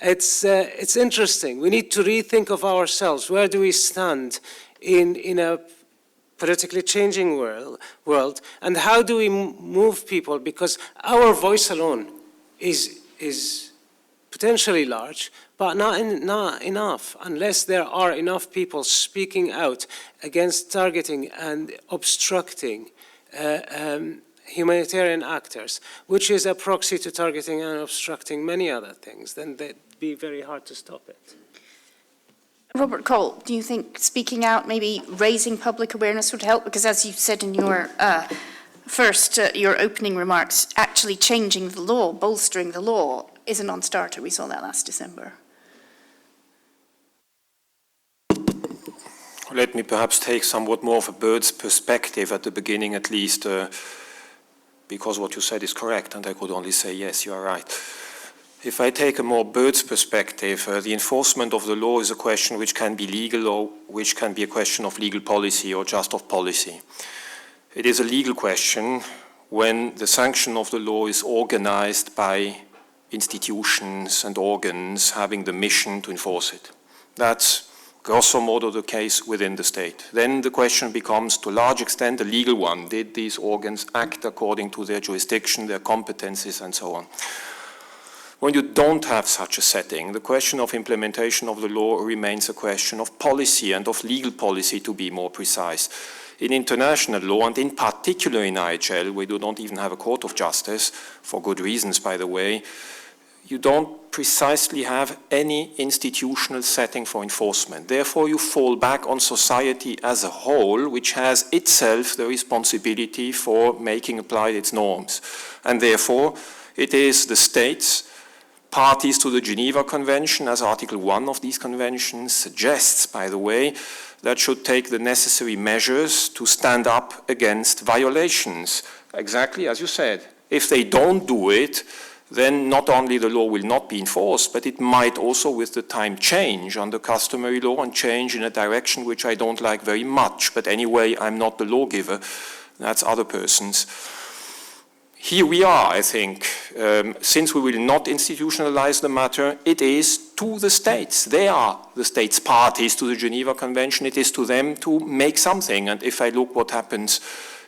It's interesting. We need to rethink of ourselves. Where do we stand in a politically changing world, and how do we move people? Because our voice alone is potentially large, but not enough, unless there are enough people speaking out against targeting and obstructing humanitarian actors, which is a proxy to targeting and obstructing many other things, then it'd be very hard to stop it. Robert Cole, do you think speaking out, maybe raising public awareness would help? Because as you said in your your opening remarks, actually changing the law, bolstering the law, is a non-starter. We saw that last December. Let me perhaps take somewhat more of a bird's perspective at the beginning, at least, because what you said is correct, and I could only say, yes, you are right. If I take a more bird's perspective, the enforcement of the law is a question which can be legal or which can be a question of legal policy or just of policy. It is a legal question when the sanction of the law is organized by institutions and organs having the mission to enforce it. That's grosso modo the case within the state. Then the question becomes, to a large extent, a legal one. Did these organs act according to their jurisdiction, their competencies, and so on? When you don't have such a setting, the question of implementation of the law remains a question of policy and of legal policy, to be more precise. In international law, and in particular in IHL, we don't even have a court of justice, for good reasons, by the way, you don't precisely have any institutional setting for enforcement. Therefore, you fall back on society as a whole, which has itself the responsibility for making applied its norms. And therefore, it is the states, parties to the Geneva Convention, as Article 1 of these conventions suggests, by the way, that should take the necessary measures to stand up against violations. Exactly as you said. If they don't do it, then not only the law will not be enforced, but it might also with the time change under customary law and change in a direction which I don't like very much. But anyway, I'm not the lawgiver. That's other persons. Here we are, I think. Since we will not institutionalize the matter, it is to the states. They are the states parties to the Geneva Convention. It is to them to make something. And if I look what happens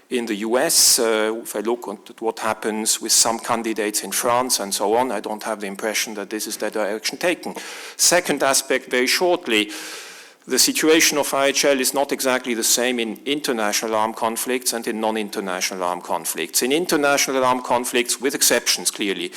in the US, if I look at what happens with some candidates in France and so on, I don't have the impression that this is the direction taken. Second aspect, very shortly, the situation of IHL is not exactly the same in international armed conflicts and in non-international armed conflicts. In international armed conflicts, with exceptions clearly,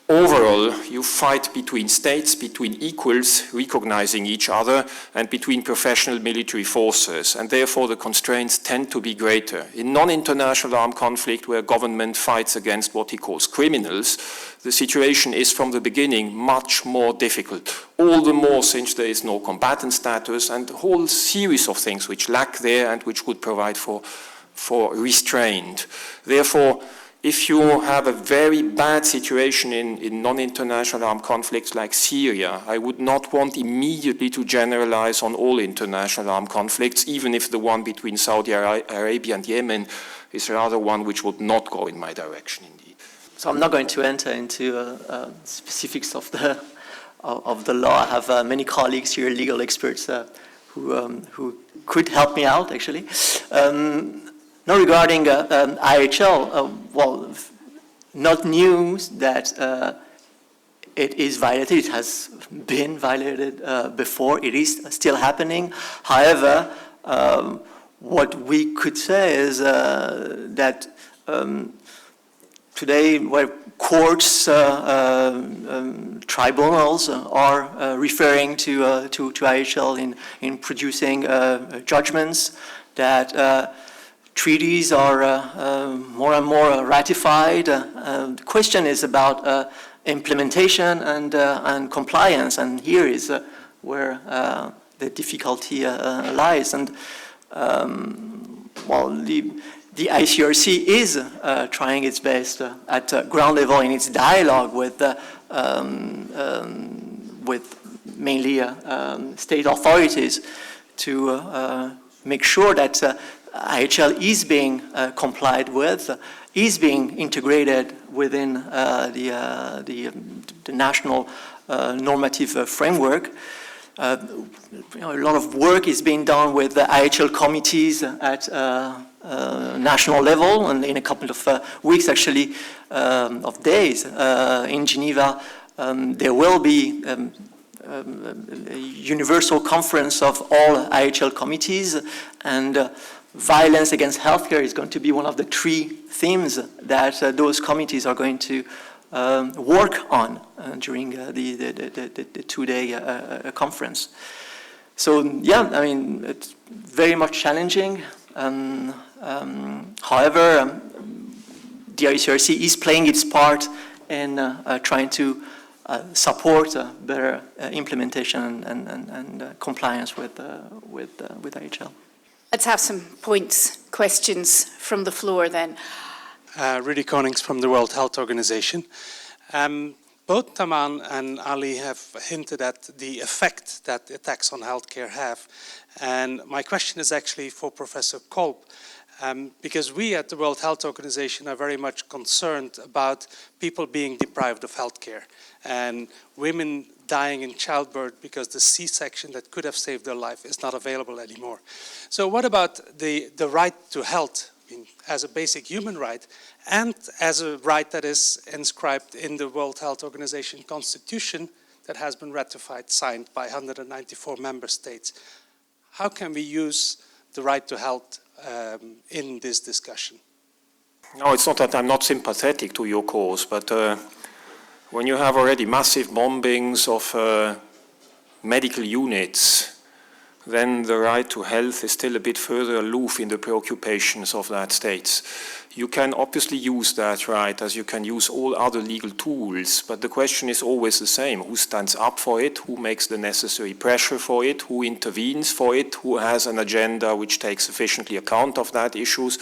overall you fight between states, between equals, recognizing each other, and between professional military forces, and therefore the constraints tend to be greater. In non-international armed conflict, where government fights against what he calls criminals, the situation is from the beginning much more difficult. All the more since there is no combatant status and a whole series of things which lack there and which would provide for restraint. Therefore, if you have a very bad situation in non-international armed conflicts like Syria, I would not want immediately to generalize on all international armed conflicts, even if the one between Saudi Arabia and Yemen is rather one which would not go in my direction indeed. So I'm not going to enter into specifics of the law. I have many colleagues here, legal experts, who could help me out, actually. Now regarding IHL, well, not news that it is violated. It has been violated before. It is still happening. However, what we could say is that today, where courts, tribunals are referring to IHL in producing judgments, that treaties are more and more ratified. The question is about implementation and compliance, and here is where the difficulty lies. And well, the ICRC is trying its best at ground level in its dialogue with mainly state authorities to make sure that IHL is being complied with, is being integrated within the national normative framework. A lot of work is being done with the IHL committees at national level, and in a couple of weeks, actually, of days in Geneva, there will be a universal conference of all IHL committees, and violence against healthcare is going to be one of the 3 themes that those committees are going to work on during the 2-day conference. So yeah, I mean, it's very much challenging. However, the ICRC is playing its part in trying to support better implementation and compliance with IHL. Let's have some questions from the floor then. Rudy Konings from the World Health Organization. Both Taman and Ali have hinted at the effect that attacks on healthcare have. And my question is actually for Professor Kolb, because we at the World Health Organization are very much concerned about people being deprived of healthcare and women dying in childbirth because the C-section that could have saved their life is not available anymore. So what about the right to health, as a basic human right, and as a right that is inscribed in the World Health Organization Constitution that has been ratified, signed by 194 member states? How can we use the right to health in this discussion? No, it's not that I'm not sympathetic to your cause, but when you have already massive bombings of medical units, then the right to health is still a bit further aloof in the preoccupations of that state. You can obviously use that right as you can use all other legal tools, but the question is always the same. Who stands up for it? Who makes the necessary pressure for it? Who intervenes for it? Who has an agenda which takes sufficiently account of that issues?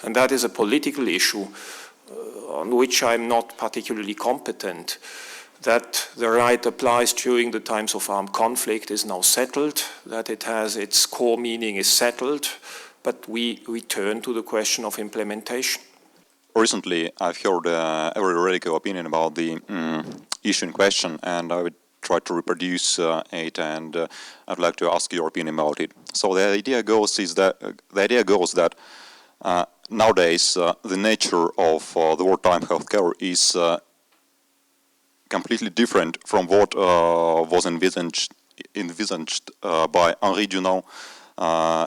And that is a political issue on which I'm not particularly competent. That the right applies during the times of armed conflict is now settled, that it has its core meaning is settled, but we return to the question of implementation. Recently, I've heard a very radical opinion about the issue in question, and I would try to reproduce it, and I'd like to ask your opinion about it. So the idea goes that nowadays the nature of the wartime healthcare is completely different from what was envisaged by Henri Dunant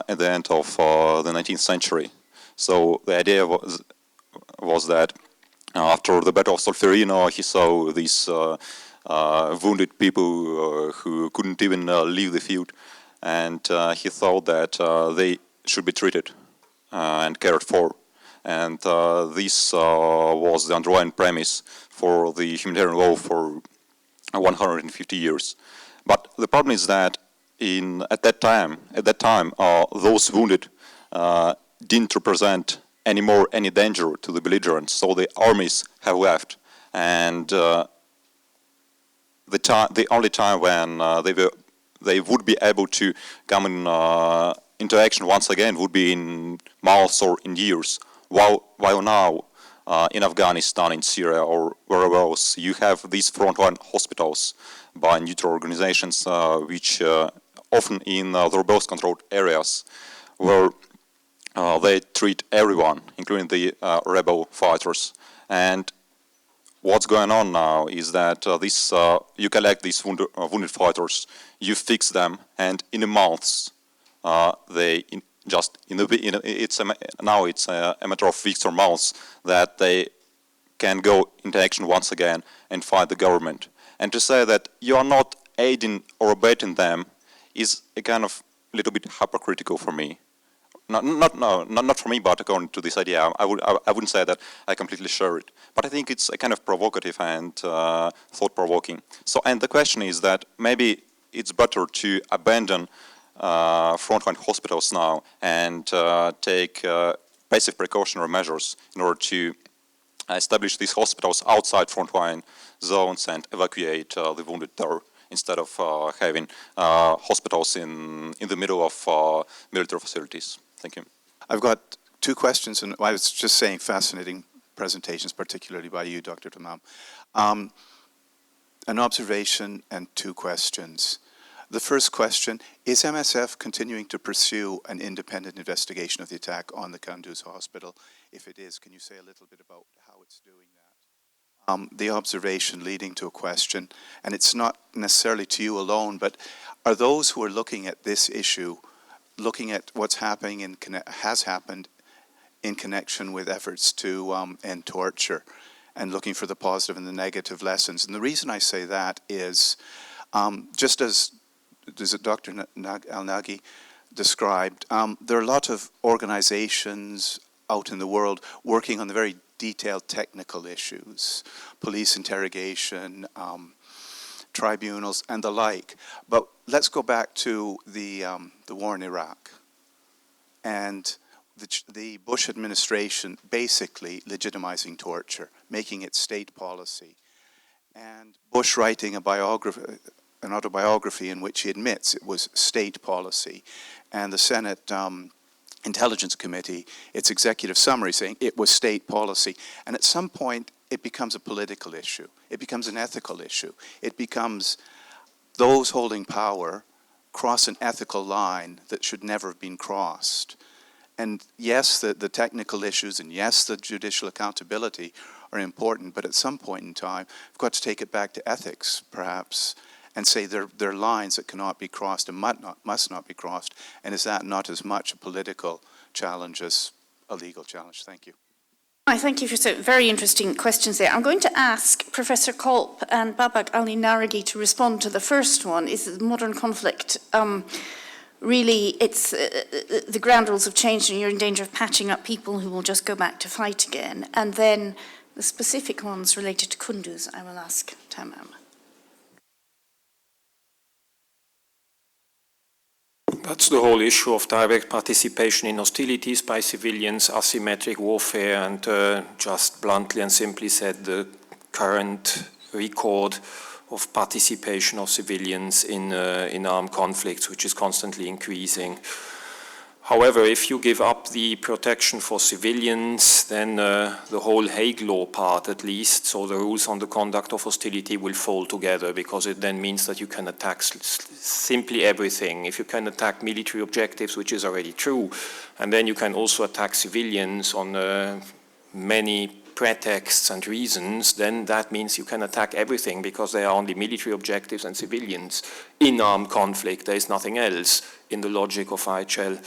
at the end of the 19th century. So the idea was that after the Battle of Solferino, he saw these wounded people who couldn't even leave the field, and he thought that they should be treated and cared for. And this was the underlying premise for the humanitarian law for 150 years. But the problem is that at that time, those wounded didn't represent anymore any danger to the belligerents. So the armies have left, and the only time when they would be able to come in into action once again would be in months or in years. While now in Afghanistan, in Syria, or wherever else, you have these frontline hospitals by neutral organizations, which often in the rebels-controlled areas, where they treat everyone, including the rebel fighters. And what's going on now is that you collect these wounded fighters, you fix them, and in a month, now it's a matter of weeks or months that they can go into action once again and fight the government. And to say that you are not aiding or abetting them is a kind of little bit hypocritical for me. Not for me, but according to this idea, I wouldn't say that I completely share it. But I think it's a kind of provocative and thought-provoking. So, and the question is that maybe it's better to abandon frontline hospitals now and take passive precautionary measures in order to establish these hospitals outside frontline zones and evacuate the wounded there, instead of having hospitals in the middle of military facilities. Thank you. I've got two questions, and I was just saying fascinating presentations, particularly by you, Dr. Tamam. An observation and two questions. The first question, is MSF continuing to pursue an independent investigation of the attack on the Kunduz hospital? If it is, can you say a little bit about how it's doing that? The observation leading to a question, and it's not necessarily to you alone, but are those who are looking at this issue looking at what's happening and has happened in connection with efforts to end torture and looking for the positive and the negative lessons? And the reason I say that is, just as Dr. Al-Naghi described, there are a lot of organizations out in the world working on the very detailed technical issues, police interrogation, tribunals, and the like. But let's go back to the war in Iraq and the Bush administration basically legitimizing torture, making it state policy, and Bush writing an autobiography in which he admits it was state policy, and the Senate Intelligence Committee, its executive summary saying it was state policy. And at some point, it becomes a political issue. It becomes an ethical issue. It becomes those holding power cross an ethical line that should never have been crossed. And yes, the technical issues, and yes, the judicial accountability are important, but at some point in time, we've got to take it back to ethics, perhaps, and say there are lines that cannot be crossed and must not be crossed. And is that not as much a political challenge as a legal challenge? Thank you. I thank you for some very interesting questions there. I'm going to ask Professor Kolp and Babak Ali-Naraghi to respond to the first one. Is the modern conflict really, it's the ground rules have changed and you're in danger of patching up people who will just go back to fight again? And then the specific ones related to Kunduz, I will ask Tamam. That's the whole issue of direct participation in hostilities by civilians, asymmetric warfare, and just bluntly and simply said, the current record of participation of civilians in armed conflicts, which is constantly increasing. However, if you give up the protection for civilians, then the whole Hague Law part, at least, so the rules on the conduct of hostility will fall together, because it then means that you can attack simply everything. If you can attack military objectives, which is already true, and then you can also attack civilians on many pretexts and reasons, then that means you can attack everything, because there are only military objectives and civilians in armed conflict. There is nothing else in the logic of IHL.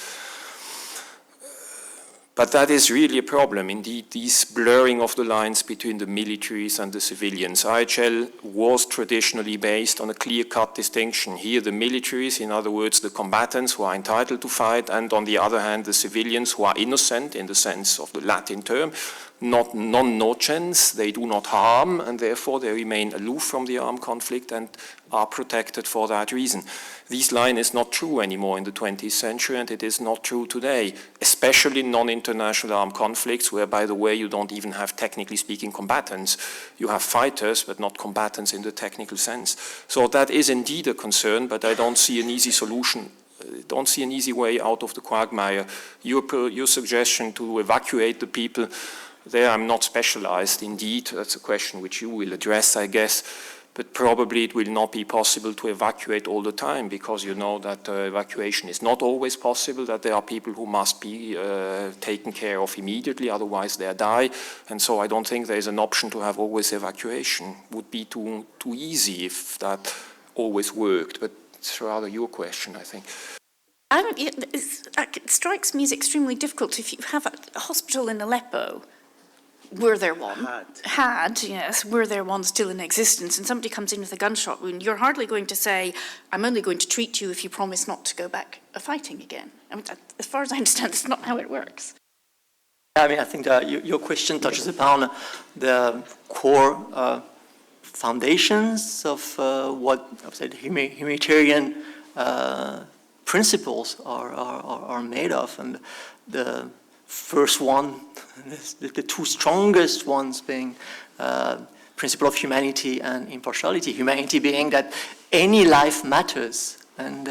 But that is really a problem, indeed, this blurring of the lines between the militaries and the civilians. IHL was traditionally based on a clear-cut distinction. Here the militaries, in other words, the combatants who are entitled to fight, and on the other hand, the civilians who are innocent in the sense of the Latin term, not non-nocens, they do not harm, and therefore they remain aloof from the armed conflict, and are protected for that reason. This line is not true anymore in the 20th century, and it is not true today, especially in non-international armed conflicts, where, by the way, you don't even have, technically speaking, combatants. You have fighters, but not combatants in the technical sense. So that is indeed a concern, but I don't see an easy solution. Don't see an easy way out of the quagmire. Your suggestion to evacuate the people, there I'm not specialized indeed. That's a question which you will address, I guess. But probably it will not be possible to evacuate all the time, because you know that evacuation is not always possible, that there are people who must be taken care of immediately, otherwise they die. And so I don't think there is an option to have always evacuation. It would be too easy if that always worked. But it's rather your question, I think. It strikes me as extremely difficult if you have a hospital in Aleppo. Were there one? Had, yes, were there one still in existence, and somebody comes in with a gunshot wound, you're hardly going to say, I'm only going to treat you if you promise not to go back fighting again. I mean, as far as I understand, that's not how it works. I mean, I think that your question touches upon the core foundations of what I've said humanitarian principles are made of, and the first one, the two strongest ones being principle of humanity and impartiality. Humanity being that any life matters, and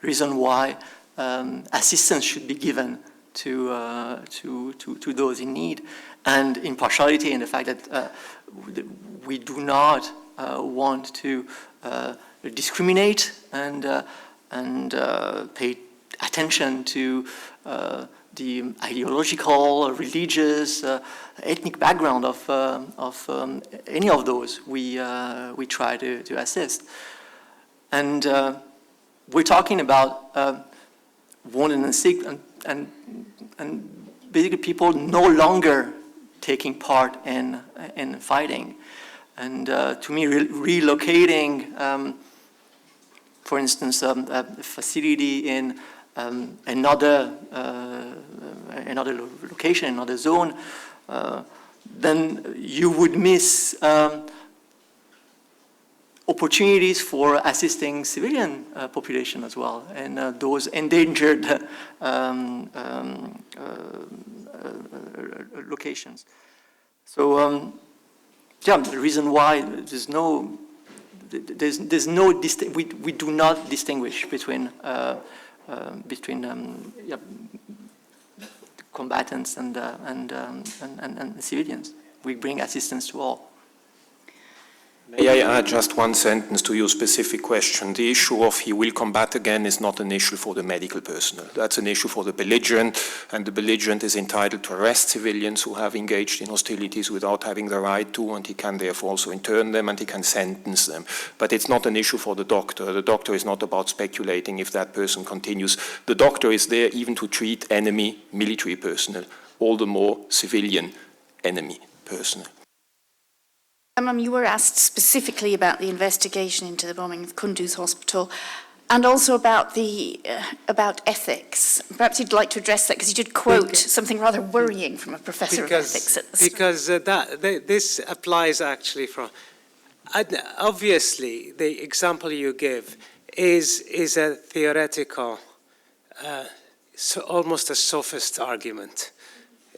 reason why assistance should be given to those in need, and impartiality in the fact that we do not want to discriminate and pay attention to the ideological, religious, ethnic background of any of those we try to assist. And we're talking about wounded and sick, and basically people no longer taking part in fighting. And to me, relocating, for instance, a facility in another location, another zone, then you would miss opportunities for assisting civilian population as well, and those endangered locations. So, yeah, the reason why we do not distinguish between combatants and civilians. We bring assistance to all. May I add just one sentence to your specific question? The issue of he will combat again is not an issue for the medical personnel. That's an issue for the belligerent, and the belligerent is entitled to arrest civilians who have engaged in hostilities without having the right to, and he can therefore also intern them and he can sentence them. But it's not an issue for the doctor. The doctor is not about speculating if that person continues. The doctor is there even to treat enemy military personnel, all the more civilian enemy personnel. You were asked specifically about the investigation into the bombing of Kunduz Hospital, and also about about ethics. Perhaps you'd like to address that, because you did quote something rather worrying from a professor of ethics at the start. Because this applies actually from. Obviously, the example you give is a theoretical, almost a sophist argument.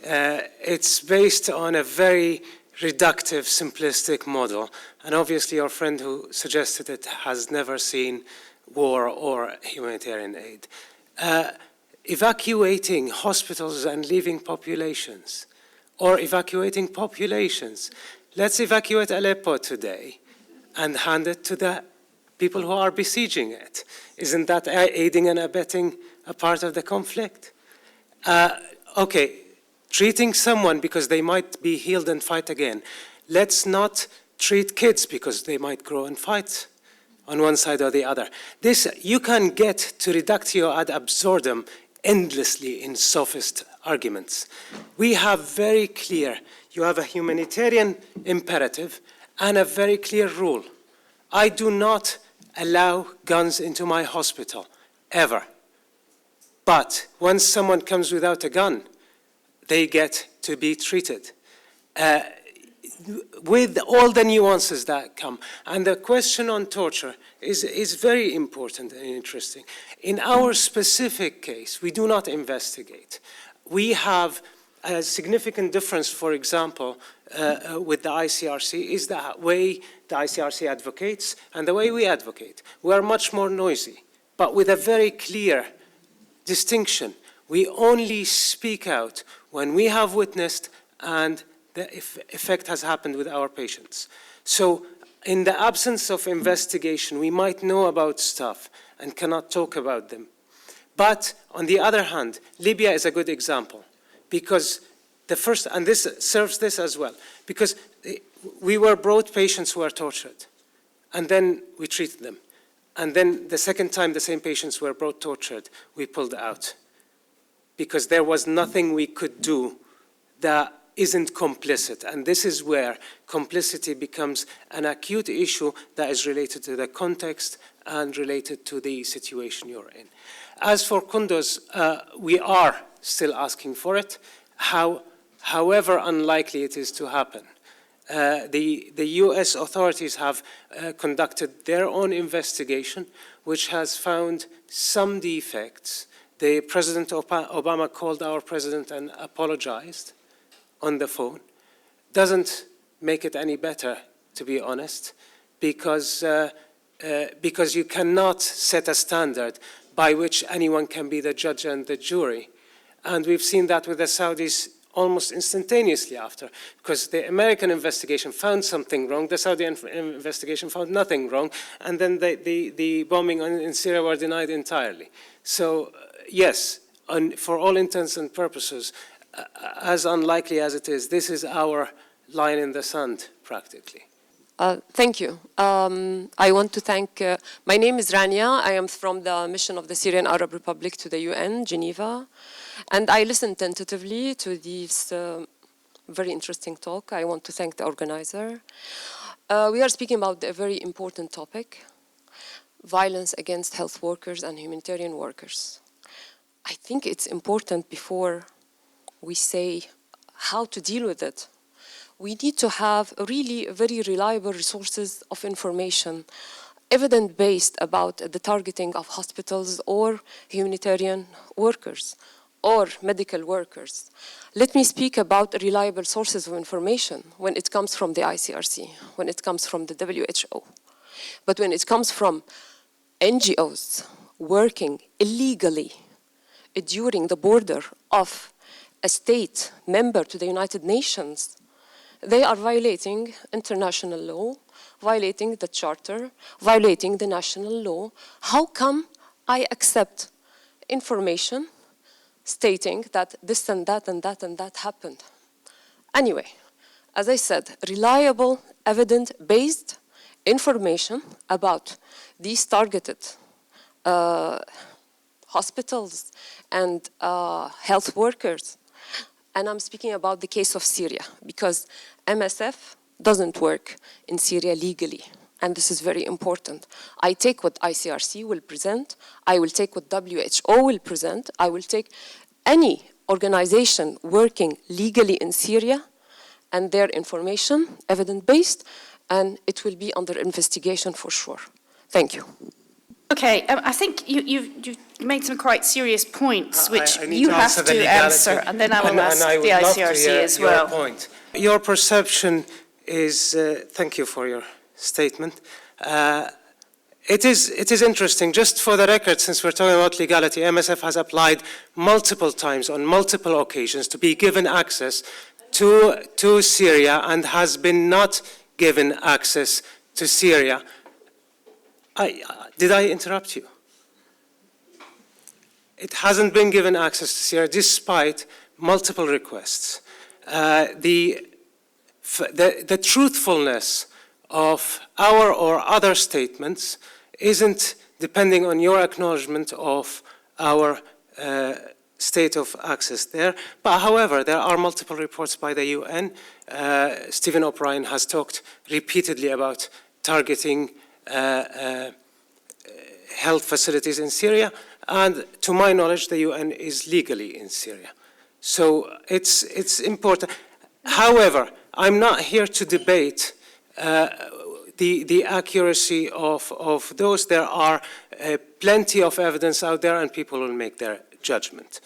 It's based on a very reductive, simplistic model. And obviously your friend who suggested it has never seen war or humanitarian aid. Evacuating hospitals and leaving populations, or evacuating populations. Let's evacuate Aleppo today and hand it to the people who are besieging it. Isn't that aiding and abetting a part of the conflict? Okay. Treating someone because they might be healed and fight again. Let's not treat kids because they might grow and fight on one side or the other. This, you can get to reductio ad absurdum endlessly in sophist arguments. We have very clear, you have a humanitarian imperative and a very clear rule. I do not allow guns into my hospital, ever. But once someone comes without a gun, they get to be treated. with all the nuances that come. And the question on torture is very important and interesting. In our specific case, we do not investigate. We have a significant difference, for example, with the ICRC is the way the ICRC advocates and the way we advocate. We are much more noisy, but with a very clear distinction. We only speak out when we have witnessed and the effect has happened with our patients. So in the absence of investigation, we might know about stuff and cannot talk about them. But on the other hand, Libya is a good example because the first, and this serves this as well, because we were brought patients who were tortured and then we treated them. And then the second time the same patients were brought tortured, we pulled out because there was nothing we could do that isn't complicit. And this is where complicity becomes an acute issue that is related to the context and related to the situation you're in. As for Kunduz, we are still asking for it, however unlikely it is to happen. The US authorities have conducted their own investigation, which has found some defects. The President Obama called our president and apologized on the phone. Doesn't make it any better, to be honest, because you cannot set a standard by which anyone can be the judge and the jury. And we've seen that with the Saudis almost instantaneously after, because the American investigation found something wrong, the Saudi investigation found nothing wrong, and then the bombing in Syria were denied entirely. So yes, for all intents and purposes, as unlikely as it is, this is our line in the sand, practically. Thank you. I want to thank, my name is Rania. I am from the mission of the Syrian Arab Republic to the UN, Geneva. And I listened tentatively to this very interesting talk. I want to thank the organizer. We are speaking about a very important topic, violence against health workers and humanitarian workers. I think it's important before we say how to deal with it. We need to have really very reliable resources of information, evidence-based about the targeting of hospitals or humanitarian workers or medical workers. Let me speak about reliable sources of information when it comes from the ICRC, when it comes from the WHO. But when it comes from NGOs working illegally during the border of a state member to the United Nations, they are violating international law, violating the charter, violating the national law. How come I accept information stating that this and that and that and that happened? Anyway, as I said, reliable, evidence-based information about these targeted hospitals and health workers. And I'm speaking about the case of Syria, because MSF doesn't work in Syria legally. And this is very important. I take what ICRC will present, I will take what WHO will present, I will take any organization working legally in Syria and their information, evidence-based, and it will be under investigation for sure. Thank you. Okay, I think you've made some quite serious points, which I need you to have the to legality. answer, and then I will ask I the would love ICRC to hear as your well. point. Your perception is, thank you for your statement. It is interesting, just for the record, since we're talking about legality, MSF has applied multiple times on multiple occasions to be given access to Syria and has been not given access to Syria. Did I interrupt you? It hasn't been given access to Syria despite multiple requests. The truthfulness of our or other statements isn't depending on your acknowledgement of our state of access there. But however, there are multiple reports by the UN. Stephen O'Brien has talked repeatedly about targeting health facilities in Syria, and to my knowledge, the UN is legally in Syria. So it's important. However, I'm not here to debate the accuracy of those. There are plenty of evidence out there, and people will make their judgment.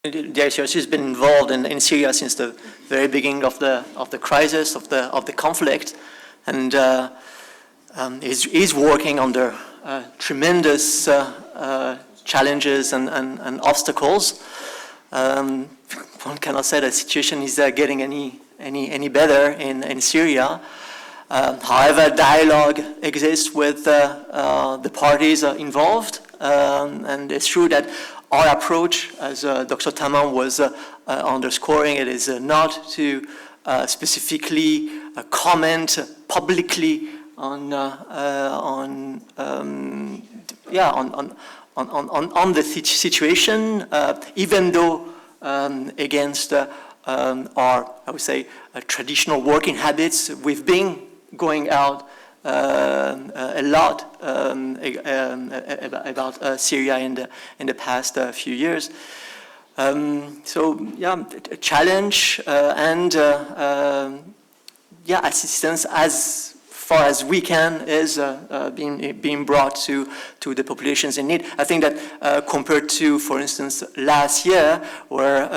The ICRC has been involved in Syria since the very beginning of the crisis, of the conflict, and is working under tremendous challenges and obstacles. One cannot say that the situation is getting any better in Syria. However, dialogue exists with the parties involved, and it's true that our approach, as Dr. Taman was underscoring, it is not to specifically comment publicly on the situation, even though against our, I would say, traditional working habits. We've been going out a lot about Syria in the past few years. So yeah, a challenge and assistance as far as we can is being brought to the populations in need. I think that compared to, for instance, last year, where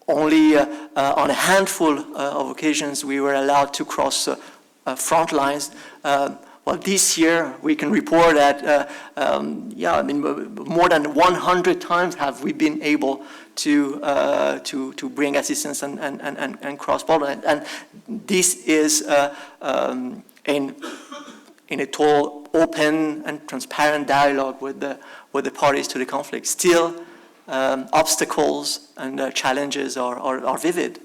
only on a handful of occasions we were allowed to cross front lines. Well, this year we can report that more than 100 times have we been able to bring assistance and cross border, and this is in a total open and transparent dialogue with the parties to the conflict. Still, obstacles and challenges are vivid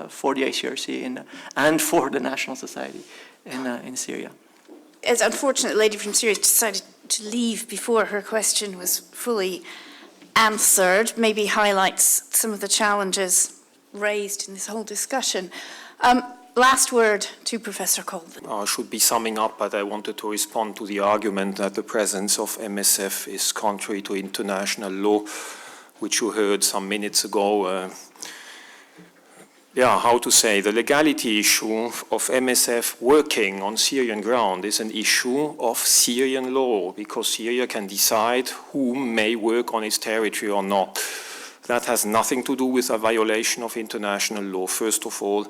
for the ICRC and for the national society in Syria. It's unfortunate the lady from Syria decided to leave before her question was fully answered. Maybe highlights some of the challenges raised in this whole discussion. Last word to Professor Colvin. I should be summing up, but I wanted to respond to the argument that the presence of MSF is contrary to international law, which you heard some minutes ago. How to say, the legality issue of MSF working on Syrian ground is an issue of Syrian law, because Syria can decide who may work on its territory or not. That has nothing to do with a violation of international law, first of all.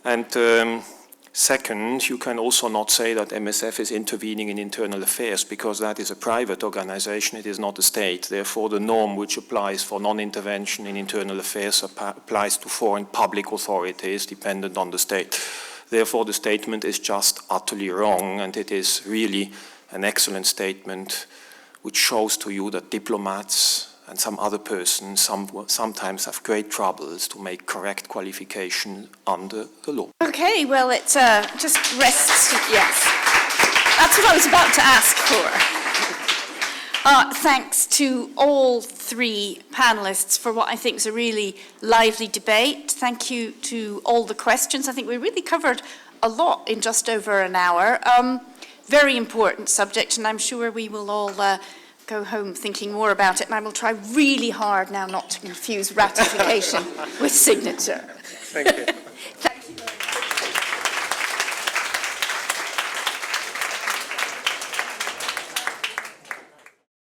And second, you can also not say that MSF is intervening in internal affairs, because that is a private organization, it is not a state. Therefore, the norm which applies for non-intervention in internal affairs applies to foreign public authorities dependent on the state. Therefore, the statement is just utterly wrong, and it is really an excellent statement which shows to you that diplomats and some other persons sometimes have great troubles to make correct qualification under the law. Okay, well, it just rests, yes. That's what I was about to ask for. Thanks to all three panelists for what I think is a really lively debate. Thank you to all the questions. I think we really covered a lot in just over an hour. Very important subject, and I'm sure we will all go home thinking more about it, and I will try really hard now not to confuse ratification with signature. Thank you.